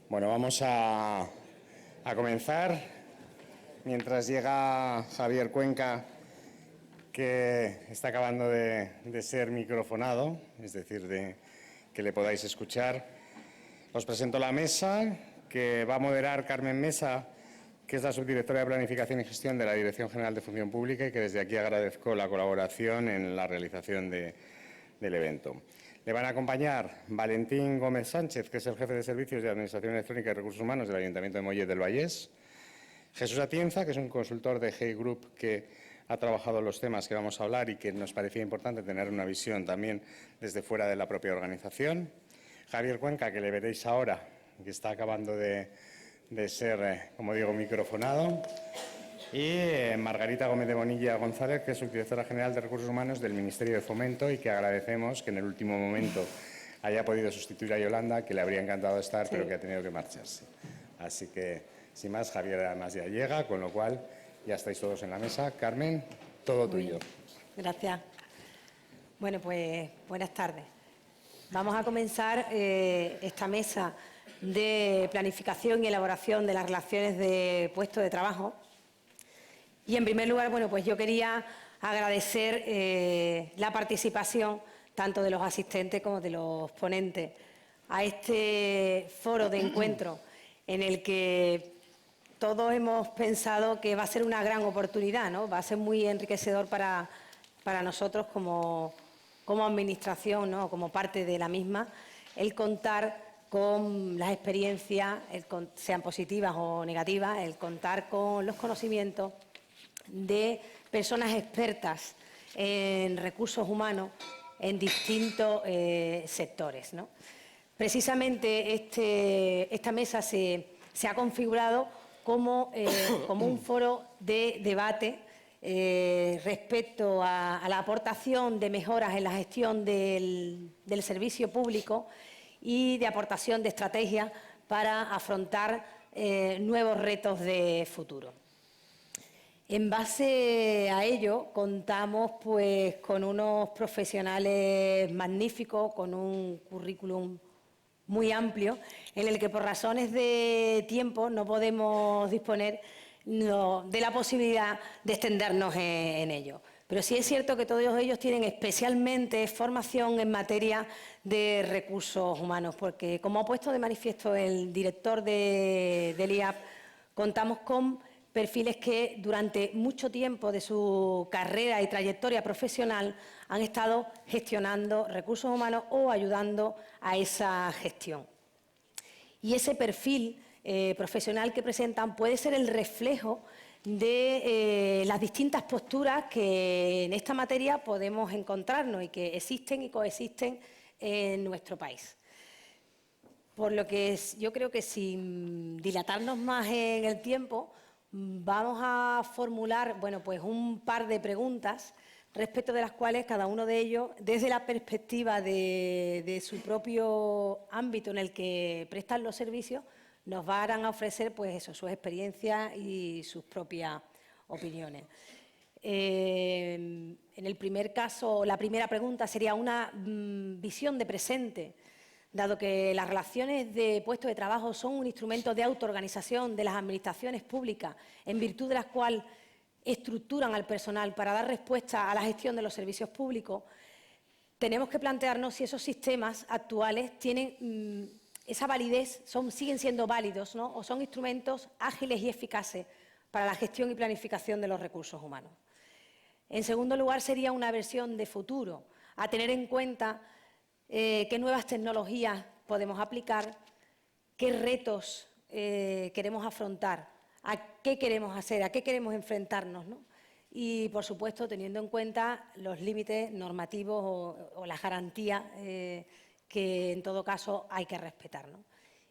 Bueno, vamos a comenzar. Mientras llega Javier Cuenca, que está acabando de ser microfonado, es decir, de que le podáis escuchar, os presento la mesa que va a moderar Carmen Mesa, que es la subdirectora de Planificación y Gestión de la Dirección General de Función Pública y que desde aquí agradezco la colaboración en la realización del evento. Le van a acompañar Valentín Gómez Sánchez, que es el jefe de Servicios de Administración Electrónica y Recursos Humanos del Ayuntamiento de Mollet del Vallès. Jesús Atienza, que es un consultor de Hey Group que ha trabajado los temas que vamos a hablar y que nos parecía importante tener una visión también desde fuera de la propia organización. Javier Cuenca, que le veréis ahora, que está acabando de ser, como digo, microfonado. Y Margarita Gómez de Bonilla González, que es subdirectora general de Recursos Humanos del Ministerio de Fomento y que agradecemos que en el último momento haya podido sustituir a Yolanda, que le habría encantado estar, pero que ha tenido que marcharse. Así que, sin más, Javier además ya llega, con lo cual ya estáis todos en la mesa. Carmen, todo tuyo. Gracias. Bueno, pues buenas tardes. Vamos a comenzar esta mesa de planificación y elaboración de las relaciones de puestos de trabajo. Y, en primer lugar, bueno, pues yo quería agradecer la participación tanto de los asistentes como de los ponentes a este foro de encuentro en el que todos hemos pensado que va a ser una gran oportunidad, ¿no? Va a ser muy enriquecedor para nosotros como administración, ¿no? Como parte de la misma, el contar con las experiencias, sean positivas o negativas, el contar con los conocimientos de personas expertas en recursos humanos en distintos sectores, ¿no? Precisamente esta mesa se ha configurado como un foro de debate respecto a la aportación de mejoras en la gestión del servicio público y de aportación de estrategias para afrontar nuevos retos de futuro. En base a ello, contamos pues con unos profesionales magníficos, con un currículum muy amplio, en el que por razones de tiempo no podemos disponer de la posibilidad de extendernos en ello. Pero sí es cierto que todos ellos tienen especialmente formación en materia de recursos humanos, porque, como ha puesto de manifiesto el director del IAP, contamos con perfiles que durante mucho tiempo de su carrera y trayectoria profesional han estado gestionando recursos humanos o ayudando a esa gestión. Y ese perfil profesional que presentan puede ser el reflejo de las distintas posturas que en esta materia podemos encontrarnos y que existen y coexisten en nuestro país. Por lo que yo creo que, sin dilatarnos más en el tiempo, vamos a formular, bueno, pues un par de preguntas respecto de las cuales cada uno de ellos, desde la perspectiva de su propio ámbito en el que prestan los servicios, nos van a ofrecer pues eso, sus experiencias y sus propias opiniones. En el primer caso, la primera pregunta sería una visión de presente. Dado que las relaciones de puestos de trabajo son un instrumento de autoorganización de las administraciones públicas, en virtud de las cuales estructuran al personal para dar respuesta a la gestión de los servicios públicos, tenemos que plantearnos si esos sistemas actuales tienen esa validez, siguen siendo válidos, ¿no? O son instrumentos ágiles y eficaces para la gestión y planificación de los recursos humanos. En segundo lugar, sería una versión de futuro, a tener en cuenta qué nuevas tecnologías podemos aplicar, qué retos queremos afrontar, a qué queremos hacer, a qué queremos enfrentarnos, ¿no? Y, por supuesto, teniendo en cuenta los límites normativos o las garantías que, en todo caso, hay que respetar, ¿no?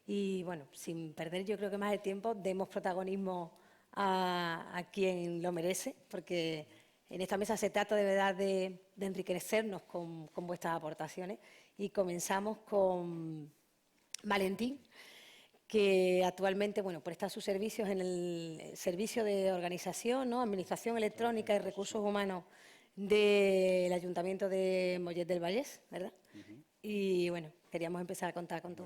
Y, bueno, sin perder yo creo que más el tiempo, demos protagonismo a quien lo merece, porque en esta mesa se trata de verdad de enriquecernos con vuestras aportaciones. Y comenzamos con Valentín, que actualmente, bueno, presta sus servicios en el Servicio de Organización, ¿no? Administración Electrónica y Recursos Humanos del Ayuntamiento de Mollet del Vallès, ¿verdad? Y, bueno, queríamos empezar a contar con tu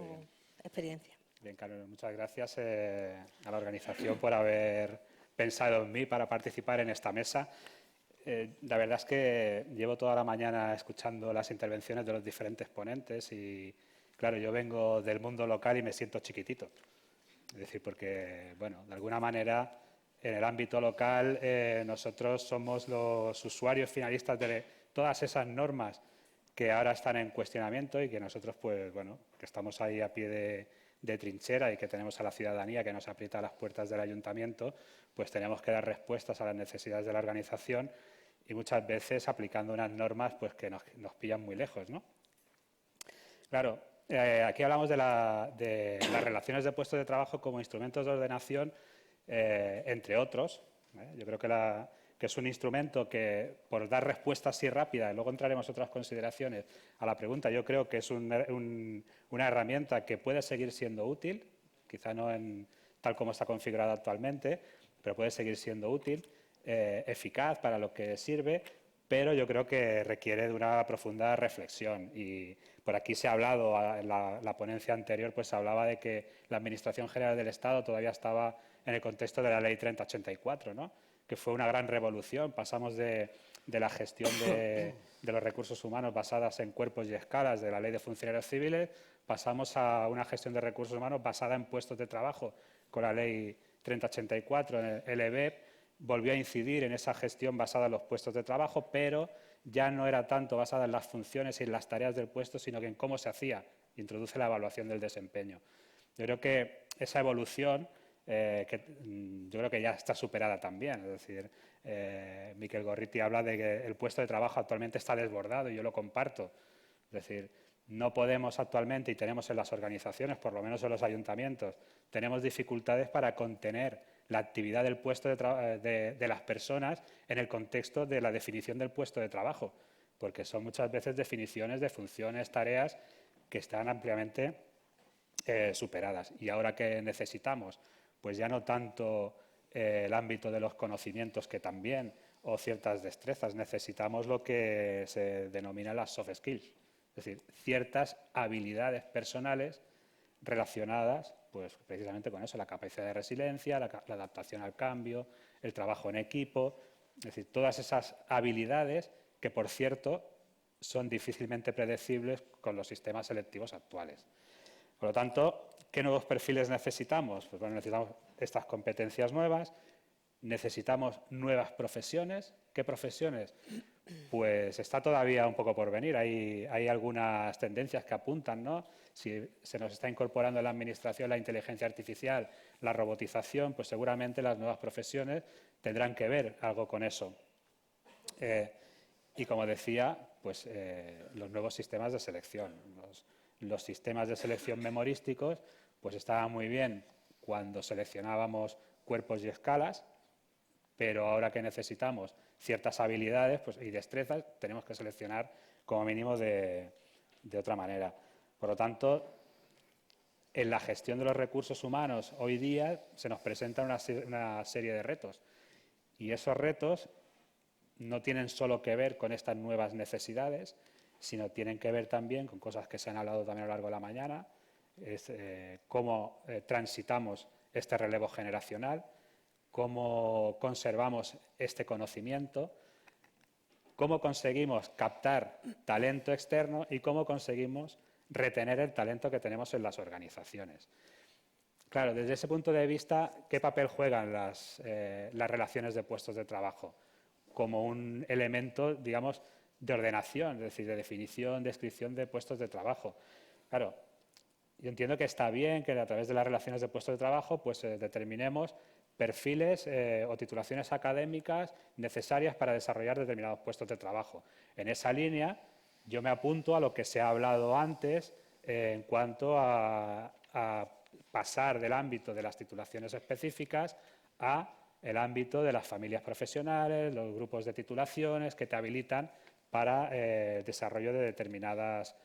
experiencia. Bien, Carmen, muchas gracias a la organización por haber pensado en mí para participar en esta mesa. La verdad es que llevo toda la mañana escuchando las intervenciones de los diferentes ponentes y, claro, yo vengo del mundo local y me siento chiquitito. Es decir, porque, bueno, de alguna manera, en el ámbito local nosotros somos los usuarios finalistas de todas esas normas que ahora están en cuestionamiento y que nosotros, pues, bueno, que estamos ahí a pie de trinchera y que tenemos a la ciudadanía que nos aprieta a las puertas del ayuntamiento, pues tenemos que dar respuestas a las necesidades de la organización y muchas veces aplicando unas normas pues que nos pillan muy lejos, ¿no? Claro, aquí hablamos de las relaciones de puestos de trabajo como instrumentos de ordenación, entre otros. Yo creo que es un instrumento que, por dar respuestas así rápidas, luego entraremos a otras consideraciones a la pregunta, yo creo que es una herramienta que puede seguir siendo útil, quizá no tal como está configurada actualmente, pero puede seguir siendo útil, eficaz para lo que sirve, pero yo creo que requiere de una profunda reflexión. Y por aquí se ha hablado, en la ponencia anterior, pues se hablaba de que la Administración General del Estado todavía estaba en el contexto de la Ley 3084, ¿no? Que fue una gran revolución. Pasamos de la gestión de los recursos humanos basadas en cuerpos y escalas de la Ley de Funcionarios Civiles, pasamos a una gestión de recursos humanos basada en puestos de trabajo con la Ley 3084. El EBEP volvió a incidir en esa gestión basada en los puestos de trabajo, pero ya no era tanto basada en las funciones y en las tareas del puesto, sino que en cómo se hacía. Introduce la evaluación del desempeño. Yo creo que esa evolución yo creo que ya está superada también. Es decir, Miquel Gorriti habla de que el puesto de trabajo actualmente está desbordado y yo lo comparto. Es decir, no podemos actualmente, y tenemos en las organizaciones, por lo menos en los ayuntamientos, tenemos dificultades para contener la actividad del puesto de las personas en el contexto de la definición del puesto de trabajo, porque son muchas veces definiciones de funciones, tareas que están ampliamente superadas. Y ahora que necesitamos, pues ya no tanto el ámbito de los conocimientos, que también, o ciertas destrezas, necesitamos lo que se denomina las soft skills, es decir, ciertas habilidades personales relacionadas pues precisamente con eso, la capacidad de resiliencia, la adaptación al cambio, el trabajo en equipo, es decir, todas esas habilidades que, por cierto, son difícilmente predecibles con los sistemas selectivos actuales. Por lo tanto, ¿qué nuevos perfiles necesitamos? Pues bueno, necesitamos estas competencias nuevas, necesitamos nuevas profesiones. ¿Qué profesiones? Pues está todavía un poco por venir. Hay algunas tendencias que apuntan, ¿no? Si se nos está incorporando en la Administración la inteligencia artificial, la robotización, pues seguramente las nuevas profesiones tendrán que ver algo con eso. Y como decía, pues los nuevos sistemas de selección. Los sistemas de selección memorísticos pues estaban muy bien cuando seleccionábamos cuerpos y escalas, pero ahora que necesitamos ciertas habilidades pues, y destrezas, tenemos que seleccionar como mínimo de otra manera. Por lo tanto, en la gestión de los recursos humanos hoy día se nos presenta una serie de retos. Y esos retos no tienen solo que ver con estas nuevas necesidades, sino tienen que ver también con cosas que se han hablado también a lo largo de la mañana, es cómo transitamos este relevo generacional, cómo conservamos este conocimiento, cómo conseguimos captar talento externo y cómo conseguimos retener el talento que tenemos en las organizaciones. Claro, desde ese punto de vista, ¿qué papel juegan las relaciones de puestos de trabajo? Como un elemento, digamos, de ordenación, es decir, de definición, descripción de puestos de trabajo. Claro, yo entiendo que está bien que a través de las relaciones de puestos de trabajo pues determinemos perfiles o titulaciones académicas necesarias para desarrollar determinados puestos de trabajo. En esa línea, yo me apunto a lo que se ha hablado antes en cuanto a pasar del ámbito de las titulaciones específicas a el ámbito de las familias profesionales, los grupos de titulaciones que te habilitan para el desarrollo de determinadas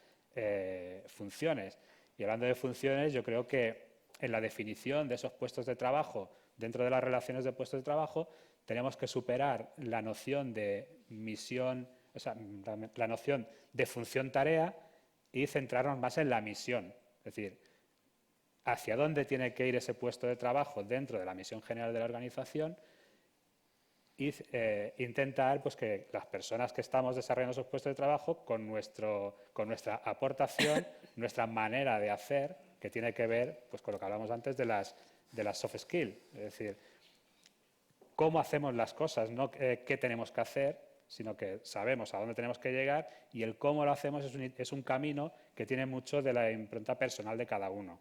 funciones. Y hablando de funciones, yo creo que en la definición de esos puestos de trabajo, dentro de las relaciones de puestos de trabajo, tenemos que superar la noción de misión, o sea, la noción de función-tarea y centrarnos más en la misión. Es decir, hacia dónde tiene que ir ese puesto de trabajo dentro de la misión general de la organización y intentar pues, que las personas que estamos desarrollando esos puestos de trabajo con nuestra aportación, nuestra manera de hacer, que tiene que ver pues, con lo que hablamos antes de las soft skills, es decir, cómo hacemos las cosas, no qué tenemos que hacer, sino que sabemos a dónde tenemos que llegar y el cómo lo hacemos es un camino que tiene mucho de la impronta personal de cada uno.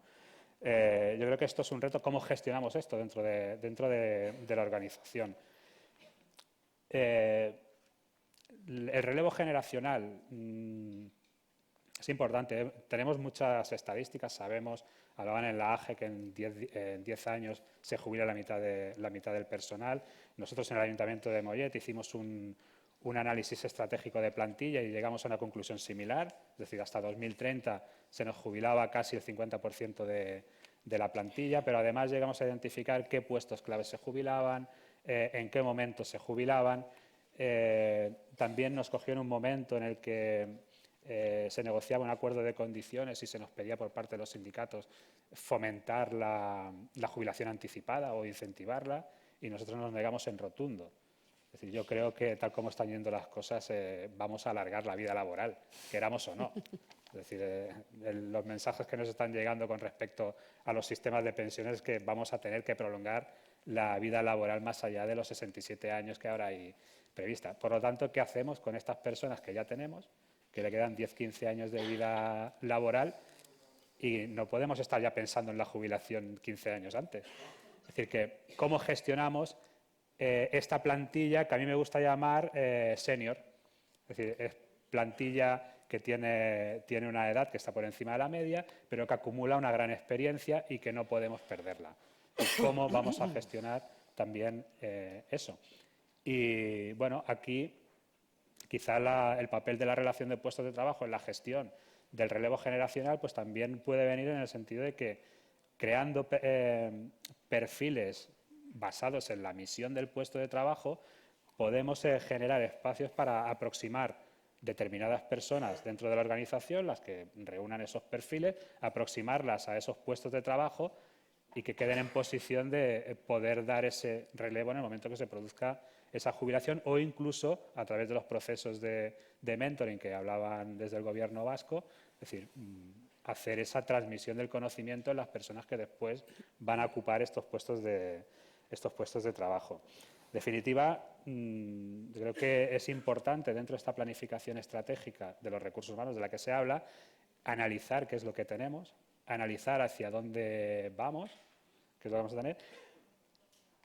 Yo creo que esto es un reto, cómo gestionamos esto dentro de la organización. El relevo generacional es importante. Tenemos muchas estadísticas, sabemos, hablaban en la AGE que en 10 años se jubila la mitad del personal. Nosotros en el Ayuntamiento de Mollet hicimos un análisis estratégico de plantilla y llegamos a una conclusión similar, es decir, hasta 2030 se nos jubilaba casi el 50% de la plantilla, pero además llegamos a identificar qué puestos claves se jubilaban, en qué momento se jubilaban. También nos cogió en un momento en el que se negociaba un acuerdo de condiciones y se nos pedía por parte de los sindicatos fomentar la jubilación anticipada o incentivarla y nosotros nos negamos en rotundo. Es decir, yo creo que tal como están yendo las cosas vamos a alargar la vida laboral, queramos o no. Es decir, los mensajes que nos están llegando con respecto a los sistemas de pensiones es que vamos a tener que prolongar la vida laboral más allá de los 67 años que ahora hay prevista. Por lo tanto, ¿qué hacemos con estas personas que ya tenemos, que le quedan 10-15 años de vida laboral y no podemos estar ya pensando en la jubilación 15 años antes? Es decir, que ¿cómo gestionamos esta plantilla que a mí me gusta llamar senior? Es decir, es plantilla que tiene una edad que está por encima de la media, pero que acumula una gran experiencia y que no podemos perderla. ¿Y cómo vamos a gestionar también eso? Y, bueno, aquí quizá el papel de la relación de puestos de trabajo en la gestión del relevo generacional pues también puede venir en el sentido de que creando perfiles basados en la misión del puesto de trabajo podemos generar espacios para aproximar determinadas personas dentro de la organización, las que reúnan esos perfiles, aproximarlas a esos puestos de trabajo y que queden en posición de poder dar ese relevo en el momento que se produzca esa jubilación o incluso a través de los procesos de mentoring que hablaban desde el Gobierno vasco, es decir, hacer esa transmisión del conocimiento en las personas que después van a ocupar estos puestos de trabajo. En definitiva, yo creo que es importante dentro de esta planificación estratégica de los recursos humanos de la que se habla, analizar qué es lo que tenemos, analizar hacia dónde vamos, qué es lo que vamos a tener.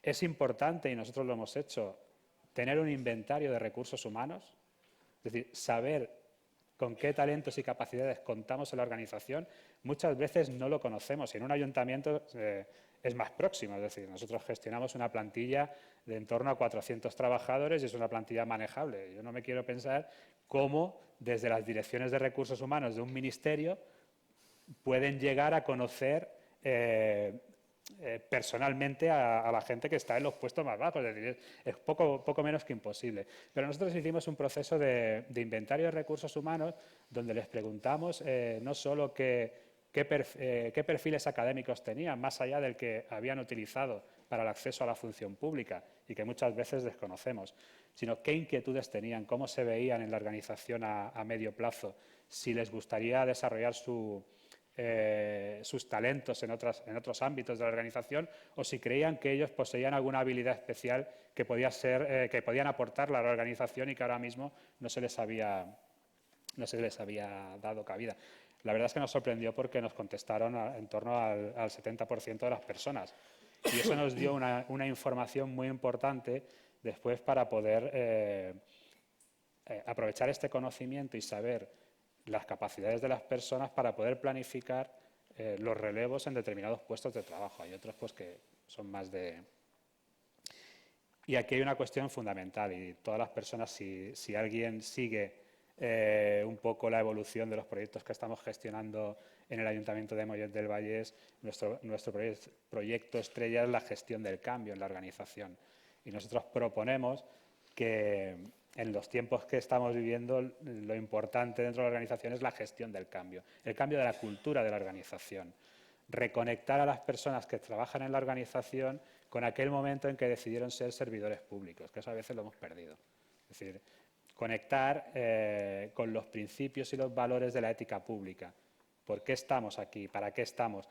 Es importante, y nosotros lo hemos hecho, tener un inventario de recursos humanos, es decir, saber con qué talentos y capacidades contamos en la organización. Muchas veces no lo conocemos y en un ayuntamiento es más próximo. Es decir, nosotros gestionamos una plantilla de en torno a 400 trabajadores y es una plantilla manejable. Yo no me quiero pensar cómo desde las direcciones de recursos humanos de un ministerio pueden llegar a conocer personalmente a la gente que está en los puestos más bajos. Es decir, es poco menos que imposible. Pero nosotros hicimos un proceso de inventario de recursos humanos donde les preguntamos no solo qué perfiles académicos tenían, más allá del que habían utilizado para el acceso a la función pública y que muchas veces desconocemos, sino qué inquietudes tenían, cómo se veían en la organización a medio plazo, si les gustaría desarrollar sus talentos en otros ámbitos de la organización o si creían que ellos poseían alguna habilidad especial que podían aportarle a la organización y que ahora mismo no se les había dado cabida. La verdad es que nos sorprendió porque nos contestaron en torno al 70% de las personas y eso nos dio una información muy importante después para poder aprovechar este conocimiento y saber las capacidades de las personas para poder planificar los relevos en determinados puestos de trabajo. Hay otros pues, que son más de... Y aquí hay una cuestión fundamental y todas las personas, si alguien sigue un poco la evolución de los proyectos que estamos gestionando en el Ayuntamiento de Mollet del Vallès, nuestro proyecto estrella es la gestión del cambio en la organización. Y nosotros proponemos que en los tiempos que estamos viviendo lo importante dentro de la organización es la gestión del cambio, el cambio de la cultura de la organización. reconectar a las personas que trabajan en la organización con aquel momento en que decidieron ser servidores públicos, que eso a veces lo hemos perdido. Es decir, conectar con los principios y los valores de la ética pública. ¿Por qué estamos aquí? ¿Para qué estamos?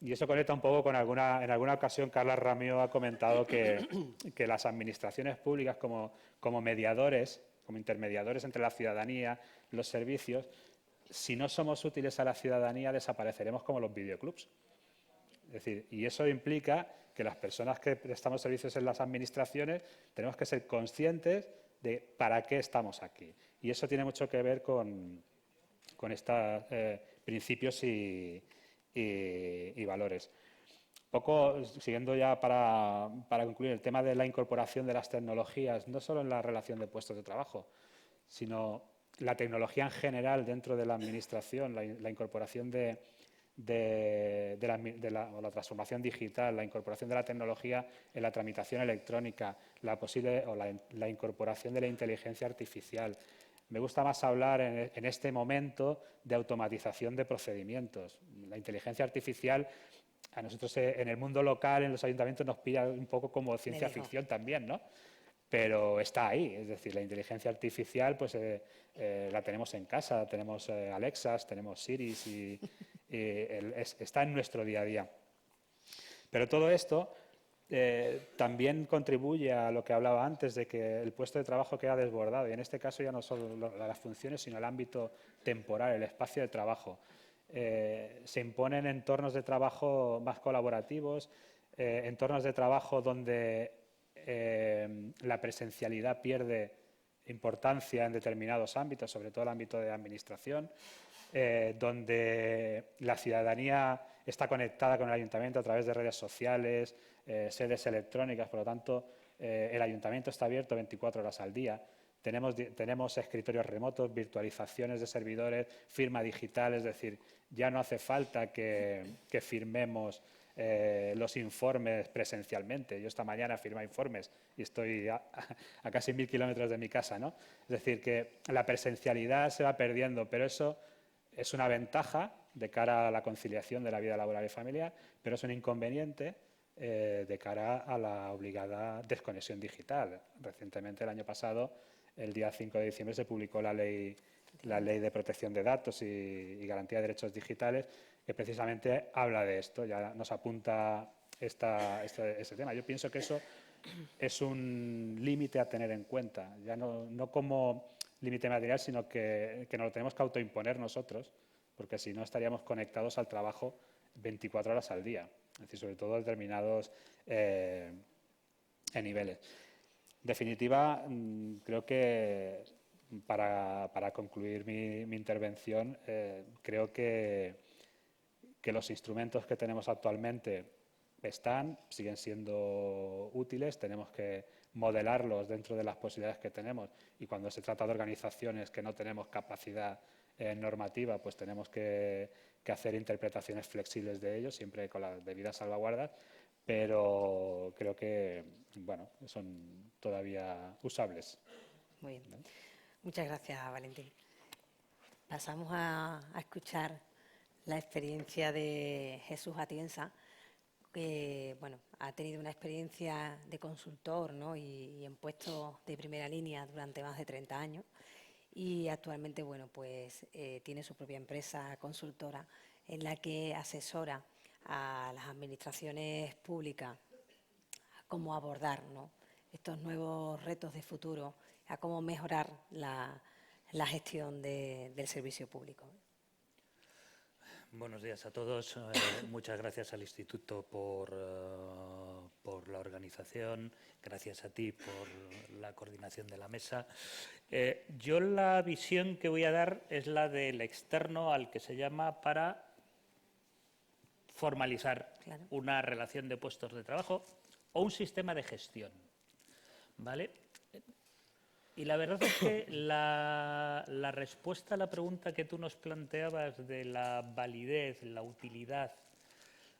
Y eso conecta un poco con en alguna ocasión Carla Ramió ha comentado que las administraciones públicas como mediadores, como intermediadores entre la ciudadanía, los servicios, si no somos útiles a la ciudadanía desapareceremos como los videoclubs. Es decir, y eso implica que las personas que prestamos servicios en las administraciones tenemos que ser conscientes de para qué estamos aquí. Y eso tiene mucho que ver con estos principios y valores. Poco, siguiendo ya para concluir, el tema de la incorporación de las tecnologías, no solo en la relación de puestos de trabajo, sino la tecnología en general dentro de la administración, la incorporación de la transformación digital, la incorporación de la tecnología en la tramitación electrónica, la incorporación de la inteligencia artificial. Me gusta más hablar en este momento de automatización de procedimientos. La inteligencia artificial, a nosotros en el mundo local, en los ayuntamientos, nos pilla un poco como ciencia ficción también, ¿no? Pero está ahí, es decir, la inteligencia artificial pues la tenemos en casa, tenemos Alexas, tenemos Siris y está en nuestro día a día. Pero todo esto también contribuye a lo que hablaba antes, de que el puesto de trabajo queda desbordado, y en este caso ya no solo las funciones, sino el ámbito temporal, el espacio de trabajo. Se imponen entornos de trabajo más colaborativos, entornos de trabajo donde la presencialidad pierde importancia en determinados ámbitos, sobre todo el ámbito de administración, donde la ciudadanía está conectada con el ayuntamiento a través de redes sociales, sedes electrónicas, por lo tanto, el ayuntamiento está abierto 24 horas al día. Tenemos escritorios remotos, virtualizaciones de servidores, firma digital, es decir, ya no hace falta que firmemos los informes presencialmente. Yo esta mañana firmé informes y estoy a casi 1000 kilómetros de mi casa, ¿no? Es decir, que la presencialidad se va perdiendo, pero eso es una ventaja de cara a la conciliación de la vida laboral y familiar, pero es un inconveniente de cara a la obligada desconexión digital. Recientemente, el año pasado, el día 5 de diciembre, se publicó la Ley de Protección de Datos y Garantía de Derechos Digitales, que precisamente habla de esto, ya nos apunta este tema. Yo pienso que eso es un límite a tener en cuenta, ya no como límite material, sino que nos lo tenemos que autoimponer nosotros, porque si no estaríamos conectados al trabajo 24 horas al día, es decir, sobre todo determinados niveles. En definitiva, creo que para concluir mi intervención, creo que los instrumentos que tenemos actualmente siguen siendo útiles, tenemos que modelarlos dentro de las posibilidades que tenemos, y cuando se trata de organizaciones que no tenemos capacidad normativa, pues tenemos que hacer interpretaciones flexibles de ellos, siempre con las debidas salvaguardas, pero creo que bueno, son todavía usables. Muy bien. Muchas gracias, Valentín. Pasamos a escuchar la experiencia de Jesús Atienza, que bueno, ha tenido una experiencia de consultor, ¿no? y en puestos de primera línea durante más de 30 años, y actualmente bueno, pues, tiene su propia empresa consultora en la que asesora a las administraciones públicas a cómo abordar, ¿no?, estos nuevos retos de futuro, a cómo mejorar la gestión del servicio público. Buenos días a todos. Muchas gracias al Instituto por la organización. Gracias a ti por la coordinación de la mesa. Yo la visión que voy a dar es la del externo, al que se llama para formalizar una relación de puestos de trabajo o un sistema de gestión, ¿vale? Y la verdad es que la respuesta a la pregunta que tú nos planteabas de la validez, la utilidad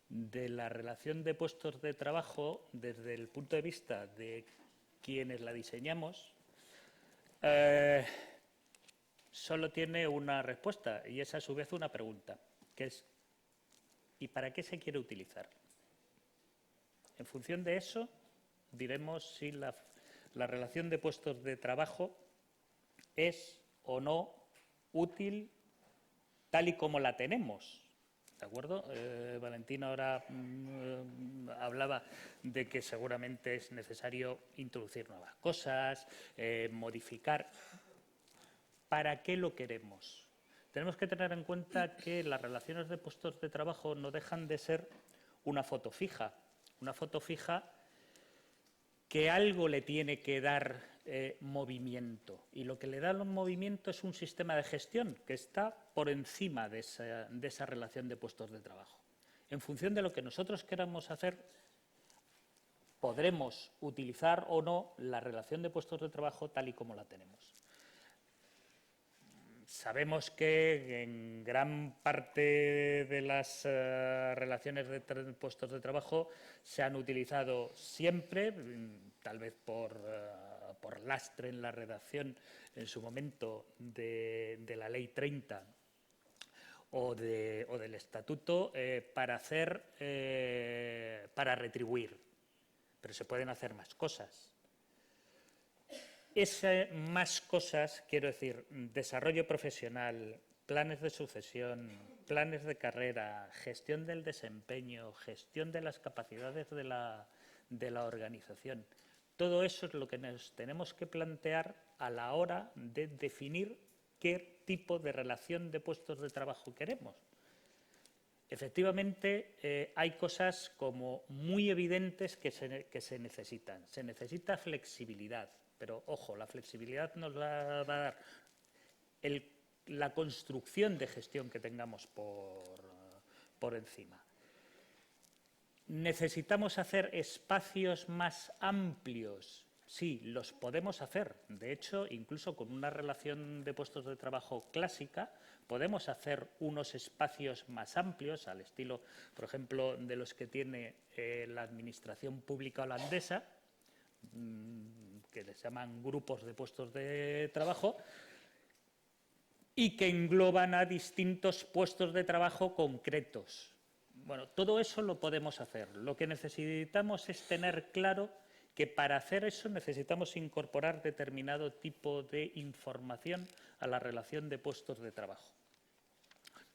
de la relación de puestos de trabajo desde el punto de vista de quienes la diseñamos, solo tiene una respuesta, y es a su vez una pregunta, que es y para qué se quiere utilizar. En función de eso, diremos si la relación de puestos de trabajo es o no útil tal y como la tenemos. ¿De acuerdo? Valentín ahora hablaba de que seguramente es necesario introducir nuevas cosas, modificar. ¿Para qué lo queremos? Tenemos que tener en cuenta que las relaciones de puestos de trabajo no dejan de ser una foto fija que algo le tiene que dar movimiento. Y lo que le da el movimiento es un sistema de gestión que está por encima de esa relación de puestos de trabajo. En función de lo que nosotros queramos hacer, podremos utilizar o no la relación de puestos de trabajo tal y como la tenemos. Sabemos que en gran parte de las relaciones de puestos de trabajo se han utilizado siempre, tal vez por lastre en la redacción en su momento de la Ley 30 o del Estatuto, para retribuir. Pero se pueden hacer más cosas. Más cosas, quiero decir, desarrollo profesional, planes de sucesión, planes de carrera, gestión del desempeño, gestión de las capacidades de la organización. Todo eso es lo que nos tenemos que plantear a la hora de definir qué tipo de relación de puestos de trabajo queremos. Efectivamente, hay cosas como muy evidentes que se necesitan. Se necesita flexibilidad. Pero, ojo, la flexibilidad nos la va a dar la construcción de gestión que tengamos por encima. ¿Necesitamos hacer espacios más amplios? Sí, los podemos hacer. De hecho, incluso con una relación de puestos de trabajo clásica, podemos hacer unos espacios más amplios, al estilo, por ejemplo, de los que tiene la administración pública holandesa, que les llaman grupos de puestos de trabajo, y que engloban a distintos puestos de trabajo concretos. Bueno, todo eso lo podemos hacer. Lo que necesitamos es tener claro que para hacer eso necesitamos incorporar determinado tipo de información a la relación de puestos de trabajo.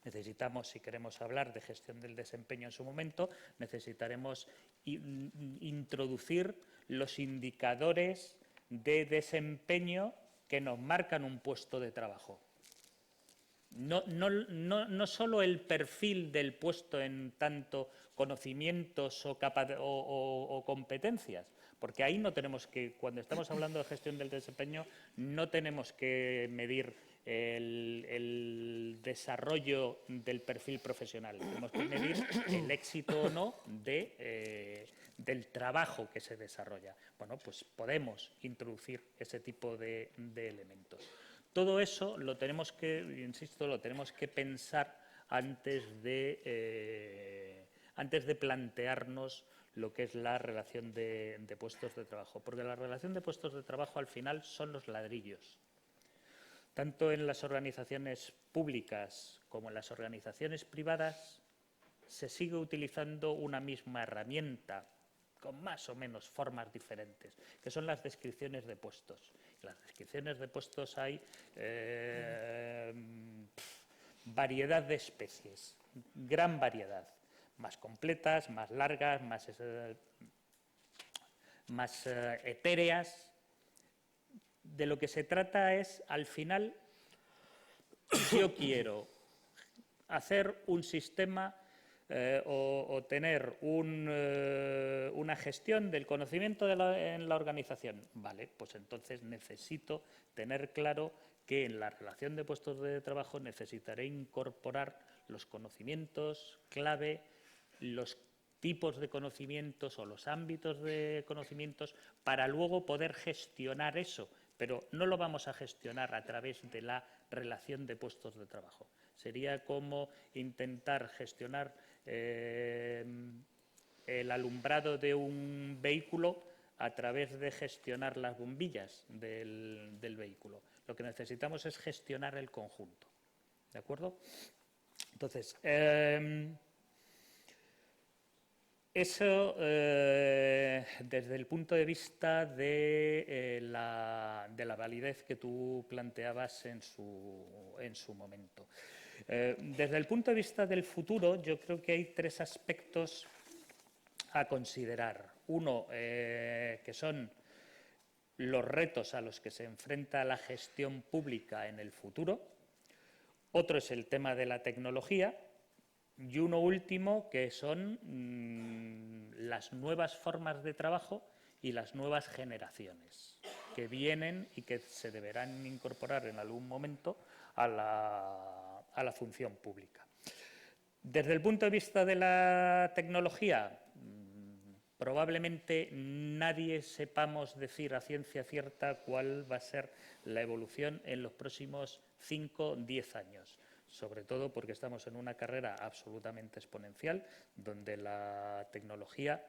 Necesitamos, si queremos hablar de gestión del desempeño en su momento, necesitaremos introducir los indicadores de desempeño que nos marcan un puesto de trabajo. No solo el perfil del puesto en tanto conocimientos o competencias, porque ahí no tenemos que, cuando estamos hablando de gestión del desempeño, no tenemos que medir el desarrollo del perfil profesional. Tenemos que medir el éxito o no del trabajo que se desarrolla. Bueno, pues podemos introducir ese tipo de elementos. Todo eso lo tenemos que, insisto, lo tenemos que pensar antes de plantearnos lo que es la relación de puestos de trabajo. Porque la relación de puestos de trabajo al final son los ladrillos. Tanto en las organizaciones públicas como en las organizaciones privadas se sigue utilizando una misma herramienta con más o menos formas diferentes, que son las descripciones de puestos. En las descripciones de puestos hay variedad de especies, gran variedad, más completas, más largas, más etéreas. De lo que se trata es, al final, yo quiero hacer un sistema o tener una gestión del conocimiento en la organización. Vale, pues entonces necesito tener claro que en la relación de puestos de trabajo necesitaré incorporar los conocimientos clave, los tipos de conocimientos o los ámbitos de conocimientos para luego poder gestionar eso. Pero no lo vamos a gestionar a través de la relación de puestos de trabajo. Sería como intentar gestionar el alumbrado de un vehículo a través de gestionar las bombillas del vehículo. Lo que necesitamos es gestionar el conjunto. ¿De acuerdo? Entonces, Eso, desde el punto de vista de la validez que tú planteabas en su momento. Desde el punto de vista del futuro, yo creo que hay tres aspectos a considerar. Uno, que son los retos a los que se enfrenta la gestión pública en el futuro. Otro es el tema de la tecnología. Y uno último, que son las nuevas formas de trabajo y las nuevas generaciones que vienen y que se deberán incorporar en algún momento a la función pública. Desde el punto de vista de la tecnología, probablemente nadie sepamos decir a ciencia cierta cuál va a ser la evolución en los próximos 5 o 10 años. Sobre todo porque estamos en una carrera absolutamente exponencial, donde la tecnología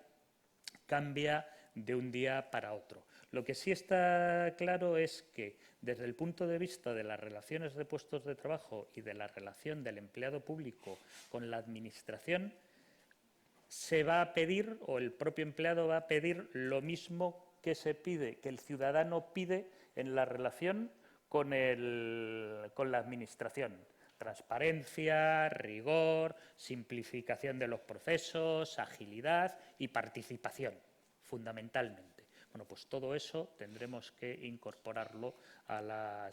cambia de un día para otro. Lo que sí está claro es que, desde el punto de vista de las relaciones de puestos de trabajo y de la relación del empleado público con la administración, se va a pedir, o el propio empleado va a pedir, lo mismo que se pide, que el ciudadano pide en la relación con la administración. Transparencia, rigor, simplificación de los procesos, agilidad y participación, fundamentalmente. Bueno, pues todo eso tendremos que incorporarlo a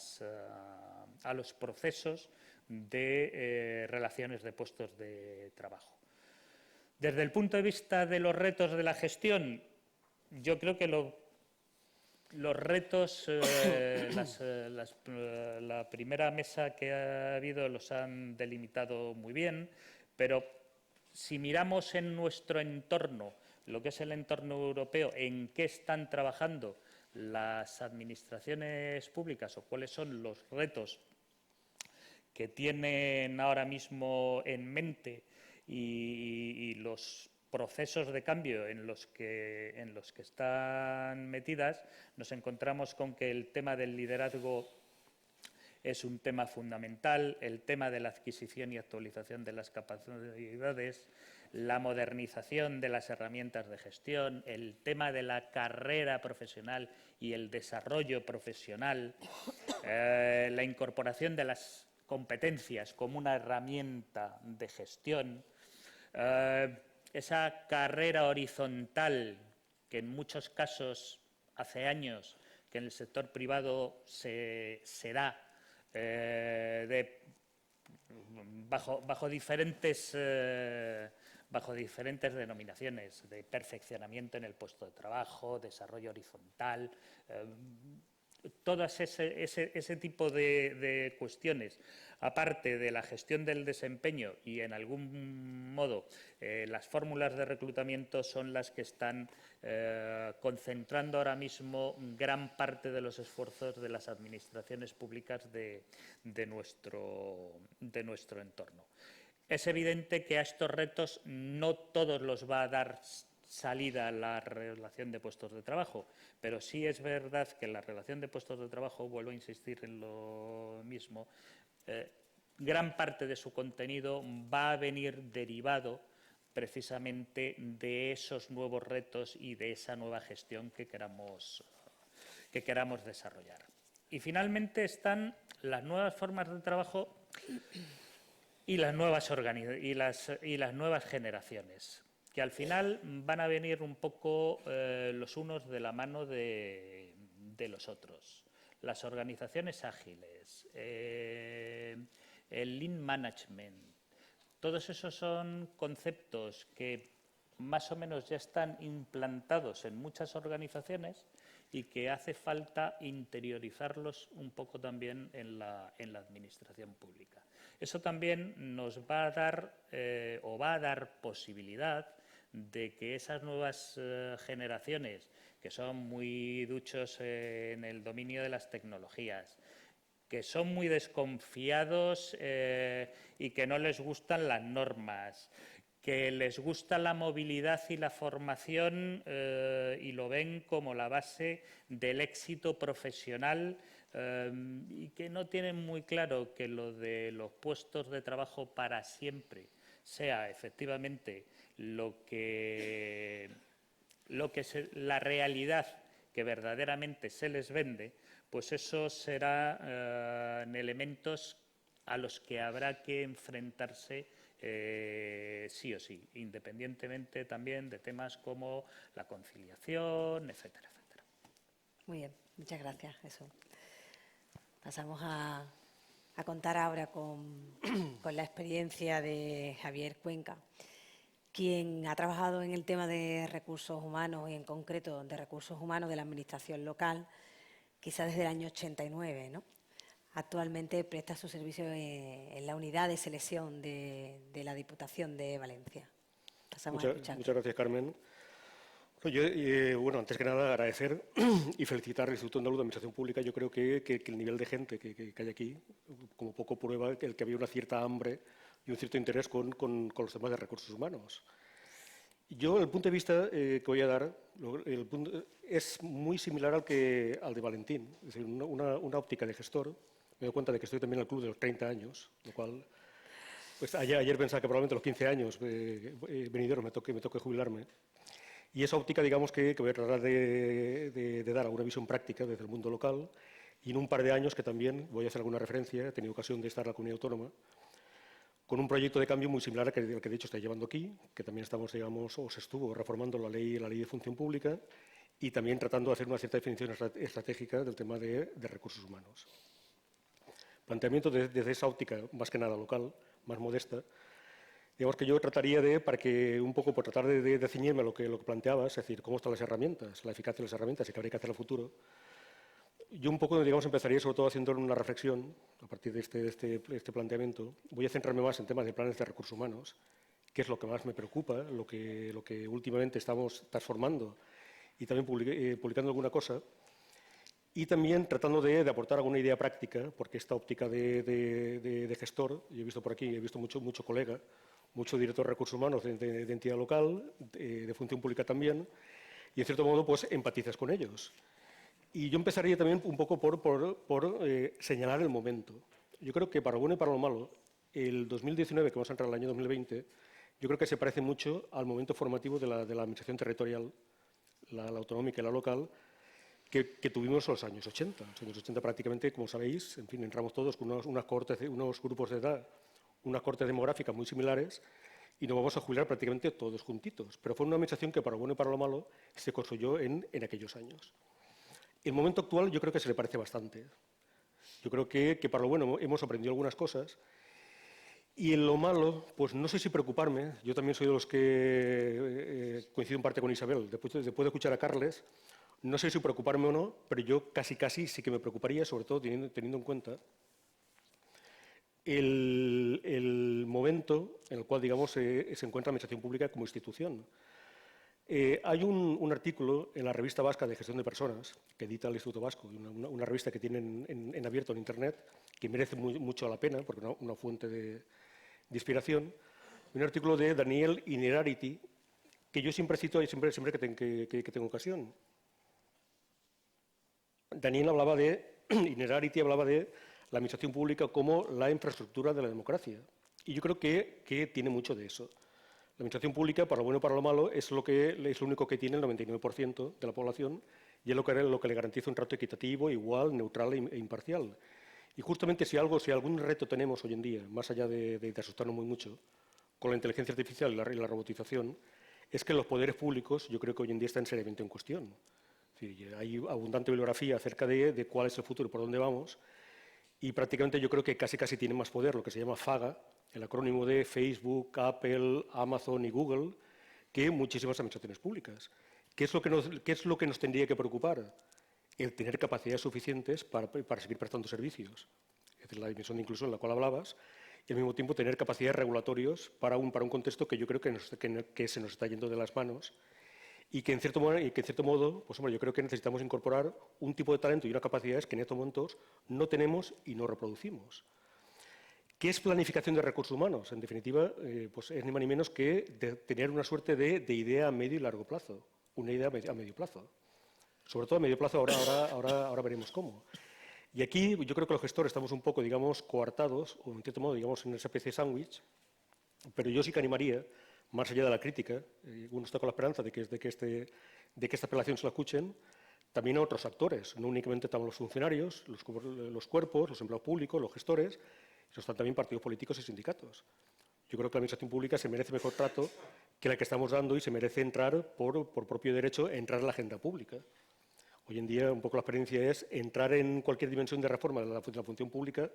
los procesos de relaciones de puestos de trabajo. Desde el punto de vista de los retos de la gestión, yo creo que los retos, la primera mesa que ha habido los han delimitado muy bien, pero si miramos en nuestro entorno, lo que es el entorno europeo, en qué están trabajando las administraciones públicas o cuáles son los retos que tienen ahora mismo en mente y los procesos de cambio en los que están metidas, nos encontramos con que el tema del liderazgo es un tema fundamental, el tema de la adquisición y actualización de las capacidades, la modernización de las herramientas de gestión, el tema de la carrera profesional y el desarrollo profesional, la incorporación de las competencias como una herramienta de gestión, esa carrera horizontal que en muchos casos hace años que en el sector privado se da bajo diferentes denominaciones, de perfeccionamiento en el puesto de trabajo, desarrollo horizontal, todas ese tipo de cuestiones, aparte de la gestión del desempeño y, en algún modo, las fórmulas de reclutamiento son las que están concentrando ahora mismo gran parte de los esfuerzos de las administraciones públicas de nuestro entorno. Es evidente que a estos retos no todos los va a dar salida la relación de puestos de trabajo, pero sí es verdad que la relación de puestos de trabajo, vuelvo a insistir en lo mismo, gran parte de su contenido va a venir derivado precisamente de esos nuevos retos y de esa nueva gestión que queramos desarrollar. Y finalmente están las nuevas formas de trabajo y las nuevas generaciones, que al final van a venir un poco los unos de la mano de los otros. Las organizaciones ágiles, el Lean Management, todos esos son conceptos que más o menos ya están implantados en muchas organizaciones y que hace falta interiorizarlos un poco también en la administración pública. Eso también nos va a dar va a dar posibilidad de que esas nuevas generaciones, que son muy duchos en el dominio de las tecnologías, que son muy desconfiados y que no les gustan las normas, que les gusta la movilidad y la formación y lo ven como la base del éxito profesional y que no tienen muy claro que lo de los puestos de trabajo para siempre sea efectivamente la realidad que verdaderamente se les vende, pues eso serán elementos a los que habrá que enfrentarse sí o sí, independientemente también de temas como la conciliación, etcétera, etcétera. Muy bien, muchas gracias, Jesús. Pasamos a contar ahora con la experiencia de Javier Cuenca, quien ha trabajado en el tema de recursos humanos y en concreto de recursos humanos de la Administración local, quizá desde el año 89, ¿no? Actualmente presta su servicio en la unidad de selección de la Diputación de Valencia. Pasamos a escuchar. Muchas gracias, Carmen. Bueno, antes que nada, agradecer y felicitar al Instituto Andaluz de Administración Pública. Yo creo que el nivel de gente que hay aquí, como poco prueba el que había una cierta hambre y un cierto interés con los temas de recursos humanos. Yo, el punto de vista que voy a dar es muy similar al de Valentín, es decir, una óptica de gestor. Me doy cuenta de que estoy también en el club de los 30 años, lo cual, pues ayer pensaba que probablemente a los 15 años venideros me toque jubilarme. Y esa óptica, digamos, que voy a tratar de dar alguna visión práctica desde el mundo local, y en un par de años que también voy a hacer alguna referencia, he tenido ocasión de estar en la comunidad autónoma, con un proyecto de cambio muy similar al que de hecho está llevando aquí, que también estamos, digamos, o se estuvo reformando la ley de función pública, y también tratando de hacer una cierta definición estratégica del tema de recursos humanos. Planteamiento desde esa óptica, más que nada local, más modesta, digamos que yo trataría para que un poco por tratar de ceñirme a lo que planteabas, es decir, cómo están las herramientas, la eficacia de las herramientas y qué habría que hacer en el futuro. Yo un poco, digamos, empezaría sobre todo haciendo una reflexión a partir de este planteamiento. Voy a centrarme más en temas de planes de recursos humanos, que es lo que más me preocupa, lo que últimamente estamos transformando y también publicando alguna cosa. Y también tratando de aportar alguna idea práctica, porque esta óptica de gestor, yo he visto por aquí, he visto mucho colega, mucho director de recursos humanos de entidad local, de función pública también, y en cierto modo pues empatizas con ellos. Y yo empezaría también un poco por señalar el momento. Yo creo que para lo bueno y para lo malo, el 2019, que vamos a entrar al año 2020, yo creo que se parece mucho al momento formativo de la administración territorial, la autonómica y la local, que tuvimos en los años 80. En los años 80 prácticamente, como sabéis, en fin, entramos todos con unos grupos de edad, unas cohortes demográficas muy similares y nos vamos a jubilar prácticamente todos juntitos. Pero fue una administración que, para lo bueno y para lo malo, se construyó en aquellos años. El momento actual yo creo que se le parece bastante. Yo creo que para lo bueno hemos aprendido algunas cosas y en lo malo, pues no sé si preocuparme. Yo también soy de los que coincido en parte con Isabel. Después de escuchar a Carles, no sé si preocuparme o no, pero yo casi sí que me preocuparía, sobre todo teniendo en cuenta el momento en el cual, digamos, se encuentra la administración pública como institución. Hay un artículo en la revista vasca de gestión de personas que edita el Instituto Vasco, una revista que tienen en abierto en Internet, que merece mucho la pena, porque es una fuente de inspiración. Un artículo de Daniel Innerarity, que yo siempre cito siempre que tengo ocasión. Daniel Innerarity hablaba de la administración pública como la infraestructura de la democracia. Y yo creo que tiene mucho de eso. La administración pública, para lo bueno y para lo malo, es lo único que tiene el 99% de la población y es lo que le garantiza un trato equitativo, igual, neutral e imparcial. Y justamente si algún reto tenemos hoy en día, más allá de asustarnos muy mucho, con la inteligencia artificial y la robotización, es que los poderes públicos yo creo que hoy en día están seriamente en cuestión. Es decir, hay abundante bibliografía acerca de cuál es el futuro y por dónde vamos, y prácticamente yo creo que casi tiene más poder lo que se llama FAGA, el acrónimo de Facebook, Apple, Amazon y Google, que muchísimas administraciones públicas. ¿Qué es lo que nos tendría que preocupar? El tener capacidades suficientes para seguir prestando servicios. Es decir, la dimensión de inclusión en la cual hablabas, y al mismo tiempo tener capacidades regulatorias para un contexto que yo creo que se nos está yendo de las manos y que en cierto modo, pues hombre, yo creo que necesitamos incorporar un tipo de talento y unas capacidades que en estos momentos no tenemos y no reproducimos. ¿Qué es planificación de recursos humanos? En definitiva, pues es ni más ni menos que tener una suerte de idea a medio y largo plazo, una idea a medio plazo. Sobre todo a medio plazo, ahora veremos cómo. Y aquí yo creo que los gestores estamos un poco, digamos, coartados, o en cierto modo, digamos, en esa especie de sándwich, Pero yo sí que animaría, más allá de la crítica, uno está con la esperanza de que esta apelación se la escuchen, también a otros actores, no únicamente están los funcionarios, los cuerpos, los empleados públicos, los gestores, sino están también partidos políticos y sindicatos. Yo creo que la administración pública se merece mejor trato que la que estamos dando y se merece entrar por propio derecho, entrar en la agenda pública. Hoy en día, un poco la experiencia es entrar en cualquier dimensión de reforma de la función pública,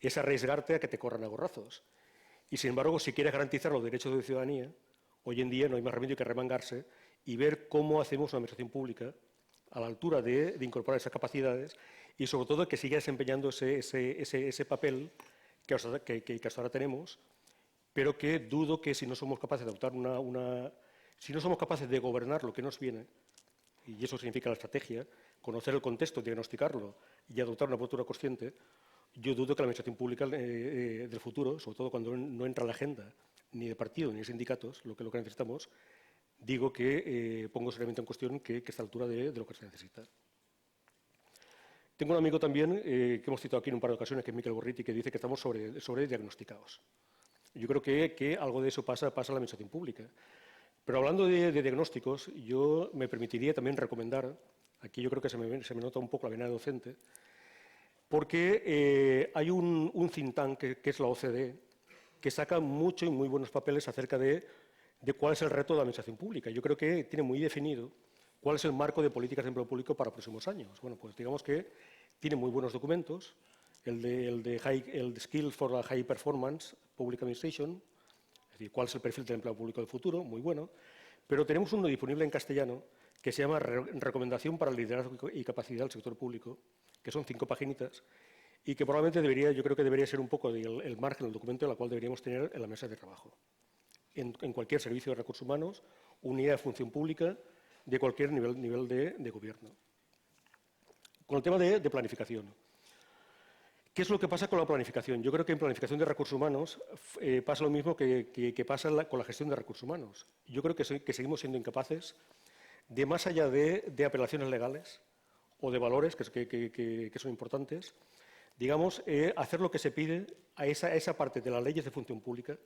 es arriesgarte a que te corran a gorrazos. Y, sin embargo, si quieres garantizar los derechos de ciudadanía, hoy en día no hay más remedio que remangarse y ver cómo hacemos una administración pública a la altura de incorporar esas capacidades y, sobre todo, que siga desempeñando ese papel que hasta ahora tenemos, pero que dudo que si no somos capaces de adoptar si no somos capaces de gobernar lo que nos viene, y eso significa la estrategia, conocer el contexto, diagnosticarlo y adoptar una postura consciente, yo dudo que la administración pública del futuro, sobre todo cuando no entra en la agenda ni de partido ni de sindicatos, lo que necesitamos, digo que pongo seriamente en cuestión que está a la altura de lo que se necesita. Tengo un amigo también que hemos citado aquí en un par de ocasiones, que es Miquel Borriti, que dice que estamos sobrediagnosticados. Yo creo que algo de eso pasa en la administración pública. Pero hablando de diagnósticos, yo me permitiría también recomendar, aquí yo creo que se me nota un poco la vena docente, porque hay un think tank que es la OCDE, que saca mucho y muy buenos papeles acerca de cuál es el reto de la administración pública. Yo creo que tiene muy definido cuál es el marco de políticas de empleo público para próximos años. Bueno, pues digamos que tiene muy buenos documentos, el de Skills for a High Performance Public Administration, es decir, cuál es el perfil del empleo público del futuro, muy bueno, pero tenemos uno disponible en castellano que se llama Recomendación para el liderazgo y capacidad del sector público, que son 5 paginitas, y que probablemente yo creo que debería ser un poco el margen del documento en la cual deberíamos tener en la mesa de trabajo. En cualquier servicio de recursos humanos, unidad de función pública, de cualquier nivel de gobierno. Con el tema de planificación. ¿Qué es lo que pasa con la planificación? Yo creo que en planificación de recursos humanos pasa lo mismo que pasa con la gestión de recursos humanos. Yo creo que seguimos siendo incapaces de, más allá de apelaciones legales o de valores que son importantes, digamos, hacer lo que se pide a esa parte de las leyes de función pública,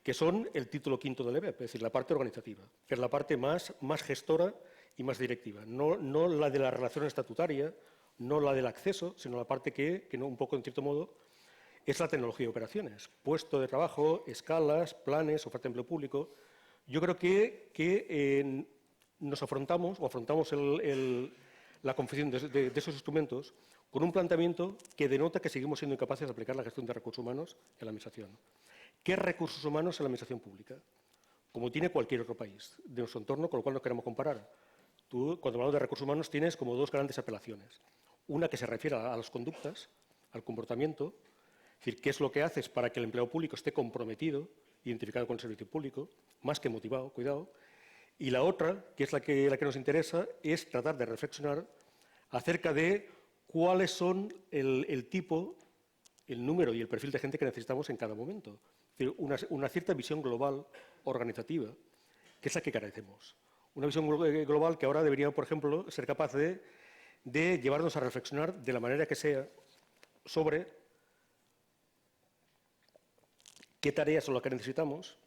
que son el título V del EBEP, es decir, la parte organizativa, que es la parte más gestora y más directiva, no la de la relación estatutaria, no la del acceso, sino la parte que un poco, en cierto modo, es la tecnología de operaciones, puesto de trabajo, escalas, planes, oferta de empleo público. Yo creo que nos afrontamos la confección de esos instrumentos con un planteamiento que denota que seguimos siendo incapaces de aplicar la gestión de recursos humanos en la Administración. ¿Qué recursos humanos en la Administración pública? Como tiene cualquier otro país de nuestro entorno con el cual nos queremos comparar. Tú, cuando hablamos de recursos humanos, tienes como 2 grandes apelaciones. Una que se refiere a las conductas, al comportamiento, es decir, qué es lo que haces para que el empleado público esté comprometido, identificado con el servicio público, más que motivado, cuidado. Y la otra, que es la que nos interesa, es tratar de reflexionar acerca de cuáles son el tipo, el número y el perfil de gente que necesitamos en cada momento. Es decir, una cierta visión global, organizativa, que es la que carecemos. Una visión global que ahora debería, por ejemplo, ser capaz de llevarnos a reflexionar de la manera que sea sobre qué tareas son las que necesitamos.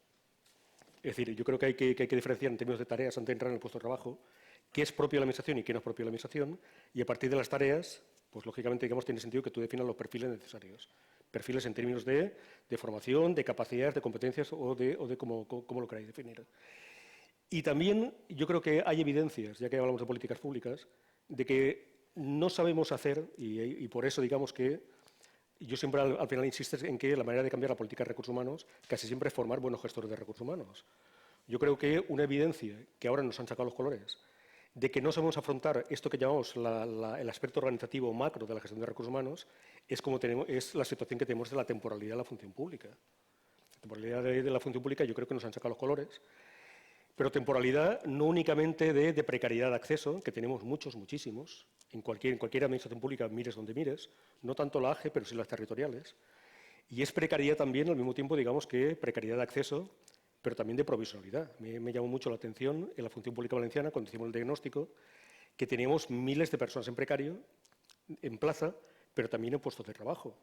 Es decir, yo creo que hay que diferenciar en términos de tareas antes de entrar en el puesto de trabajo, qué es propio de la Administración y qué no es propio de la Administración, y a partir de las tareas, pues lógicamente, digamos, tiene sentido que tú definas los perfiles necesarios. Perfiles en términos de formación, de capacidades, de competencias o de cómo lo queráis definir. Y también yo creo que hay evidencias, ya que hablamos de políticas públicas, de que no sabemos hacer, y por eso digamos que yo siempre al final insisto en que la manera de cambiar la política de recursos humanos casi siempre es formar buenos gestores de recursos humanos. Yo creo que una evidencia que ahora nos han sacado los colores de que no sabemos afrontar esto que llamamos el aspecto organizativo macro de la gestión de recursos humanos es la situación que tenemos de la temporalidad de la función pública. La temporalidad de la función pública yo creo que nos han sacado los colores. Pero temporalidad no únicamente de precariedad de acceso, que tenemos muchísimos, en cualquier administración pública, mires donde mires, no tanto la AGE, pero sí las territoriales. Y es precariedad también, al mismo tiempo, digamos que precariedad de acceso, pero también de provisionalidad. Me llamó mucho la atención en la función pública valenciana, cuando hicimos el diagnóstico, que teníamos miles de personas en precario, en plaza, pero también en puestos de trabajo.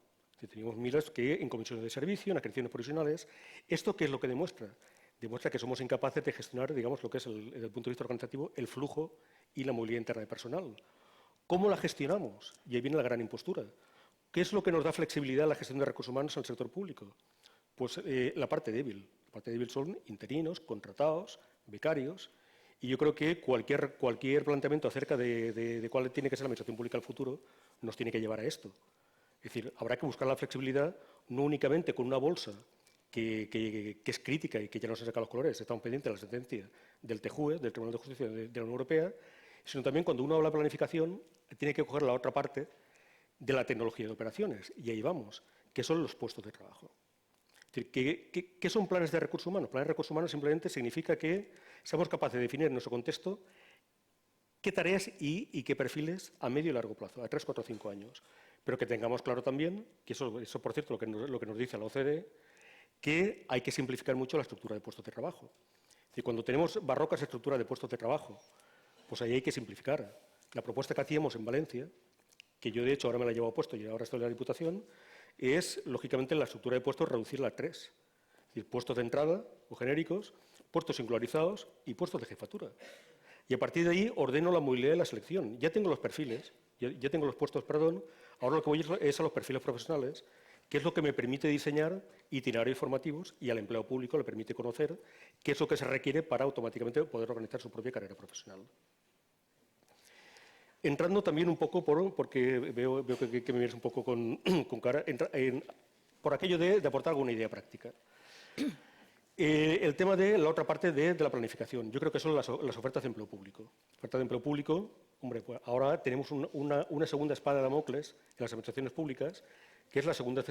Teníamos miles que en comisiones de servicio, en acreditaciones profesionales. ¿Esto qué es lo que demuestra? Demuestra que somos incapaces de gestionar, digamos, lo que es, desde el punto de vista organizativo, el flujo y la movilidad interna de personal. ¿Cómo la gestionamos? Y ahí viene la gran impostura. ¿Qué es lo que nos da flexibilidad a la gestión de recursos humanos en el sector público? Pues la parte débil. La parte débil son interinos, contratados, becarios. Y yo creo que cualquier planteamiento acerca de cuál tiene que ser la administración pública al futuro nos tiene que llevar a esto. Es decir, habrá que buscar la flexibilidad no únicamente con una bolsa que es crítica y que ya no se saca los colores, estamos pendientes de la sentencia del TJUE, del Tribunal de Justicia de la Unión Europea, sino también cuando uno habla de planificación, tiene que coger la otra parte de la tecnología de operaciones, y ahí vamos, que son los puestos de trabajo. Es decir, ¿qué son planes de recursos humanos? Planes de recursos humanos simplemente significa que seamos capaces de definir en nuestro contexto qué tareas y qué perfiles a medio y largo plazo, a 3, 4, 5 años. Pero que tengamos claro también, que eso por cierto, lo que nos dice la OCDE, que hay que simplificar mucho la estructura de puestos de trabajo. Es decir, cuando tenemos barrocas estructuras de puestos de trabajo, pues ahí hay que simplificar. La propuesta que hacíamos en Valencia, que yo de hecho ahora me la llevo puesto y ahora estoy en la Diputación, es, lógicamente, la estructura de puestos reducirla a 3. Es decir, puestos de entrada o genéricos, puestos singularizados y puestos de jefatura. Y a partir de ahí ordeno la movilidad de la selección. Ya tengo los perfiles, ya tengo los puestos, perdón, ahora lo que voy es a los perfiles profesionales, que es lo que me permite diseñar itinerarios formativos y al empleado público le permite conocer qué es lo que se requiere para automáticamente poder organizar su propia carrera profesional. Entrando también un poco, porque veo que me miras un poco con cara, por aquello de aportar alguna idea práctica. El tema de la otra parte de la planificación. Yo creo que son las ofertas de empleo público. Ofertas de empleo público, hombre, pues ahora tenemos una segunda espada de Damocles en las administraciones públicas, que es la segunda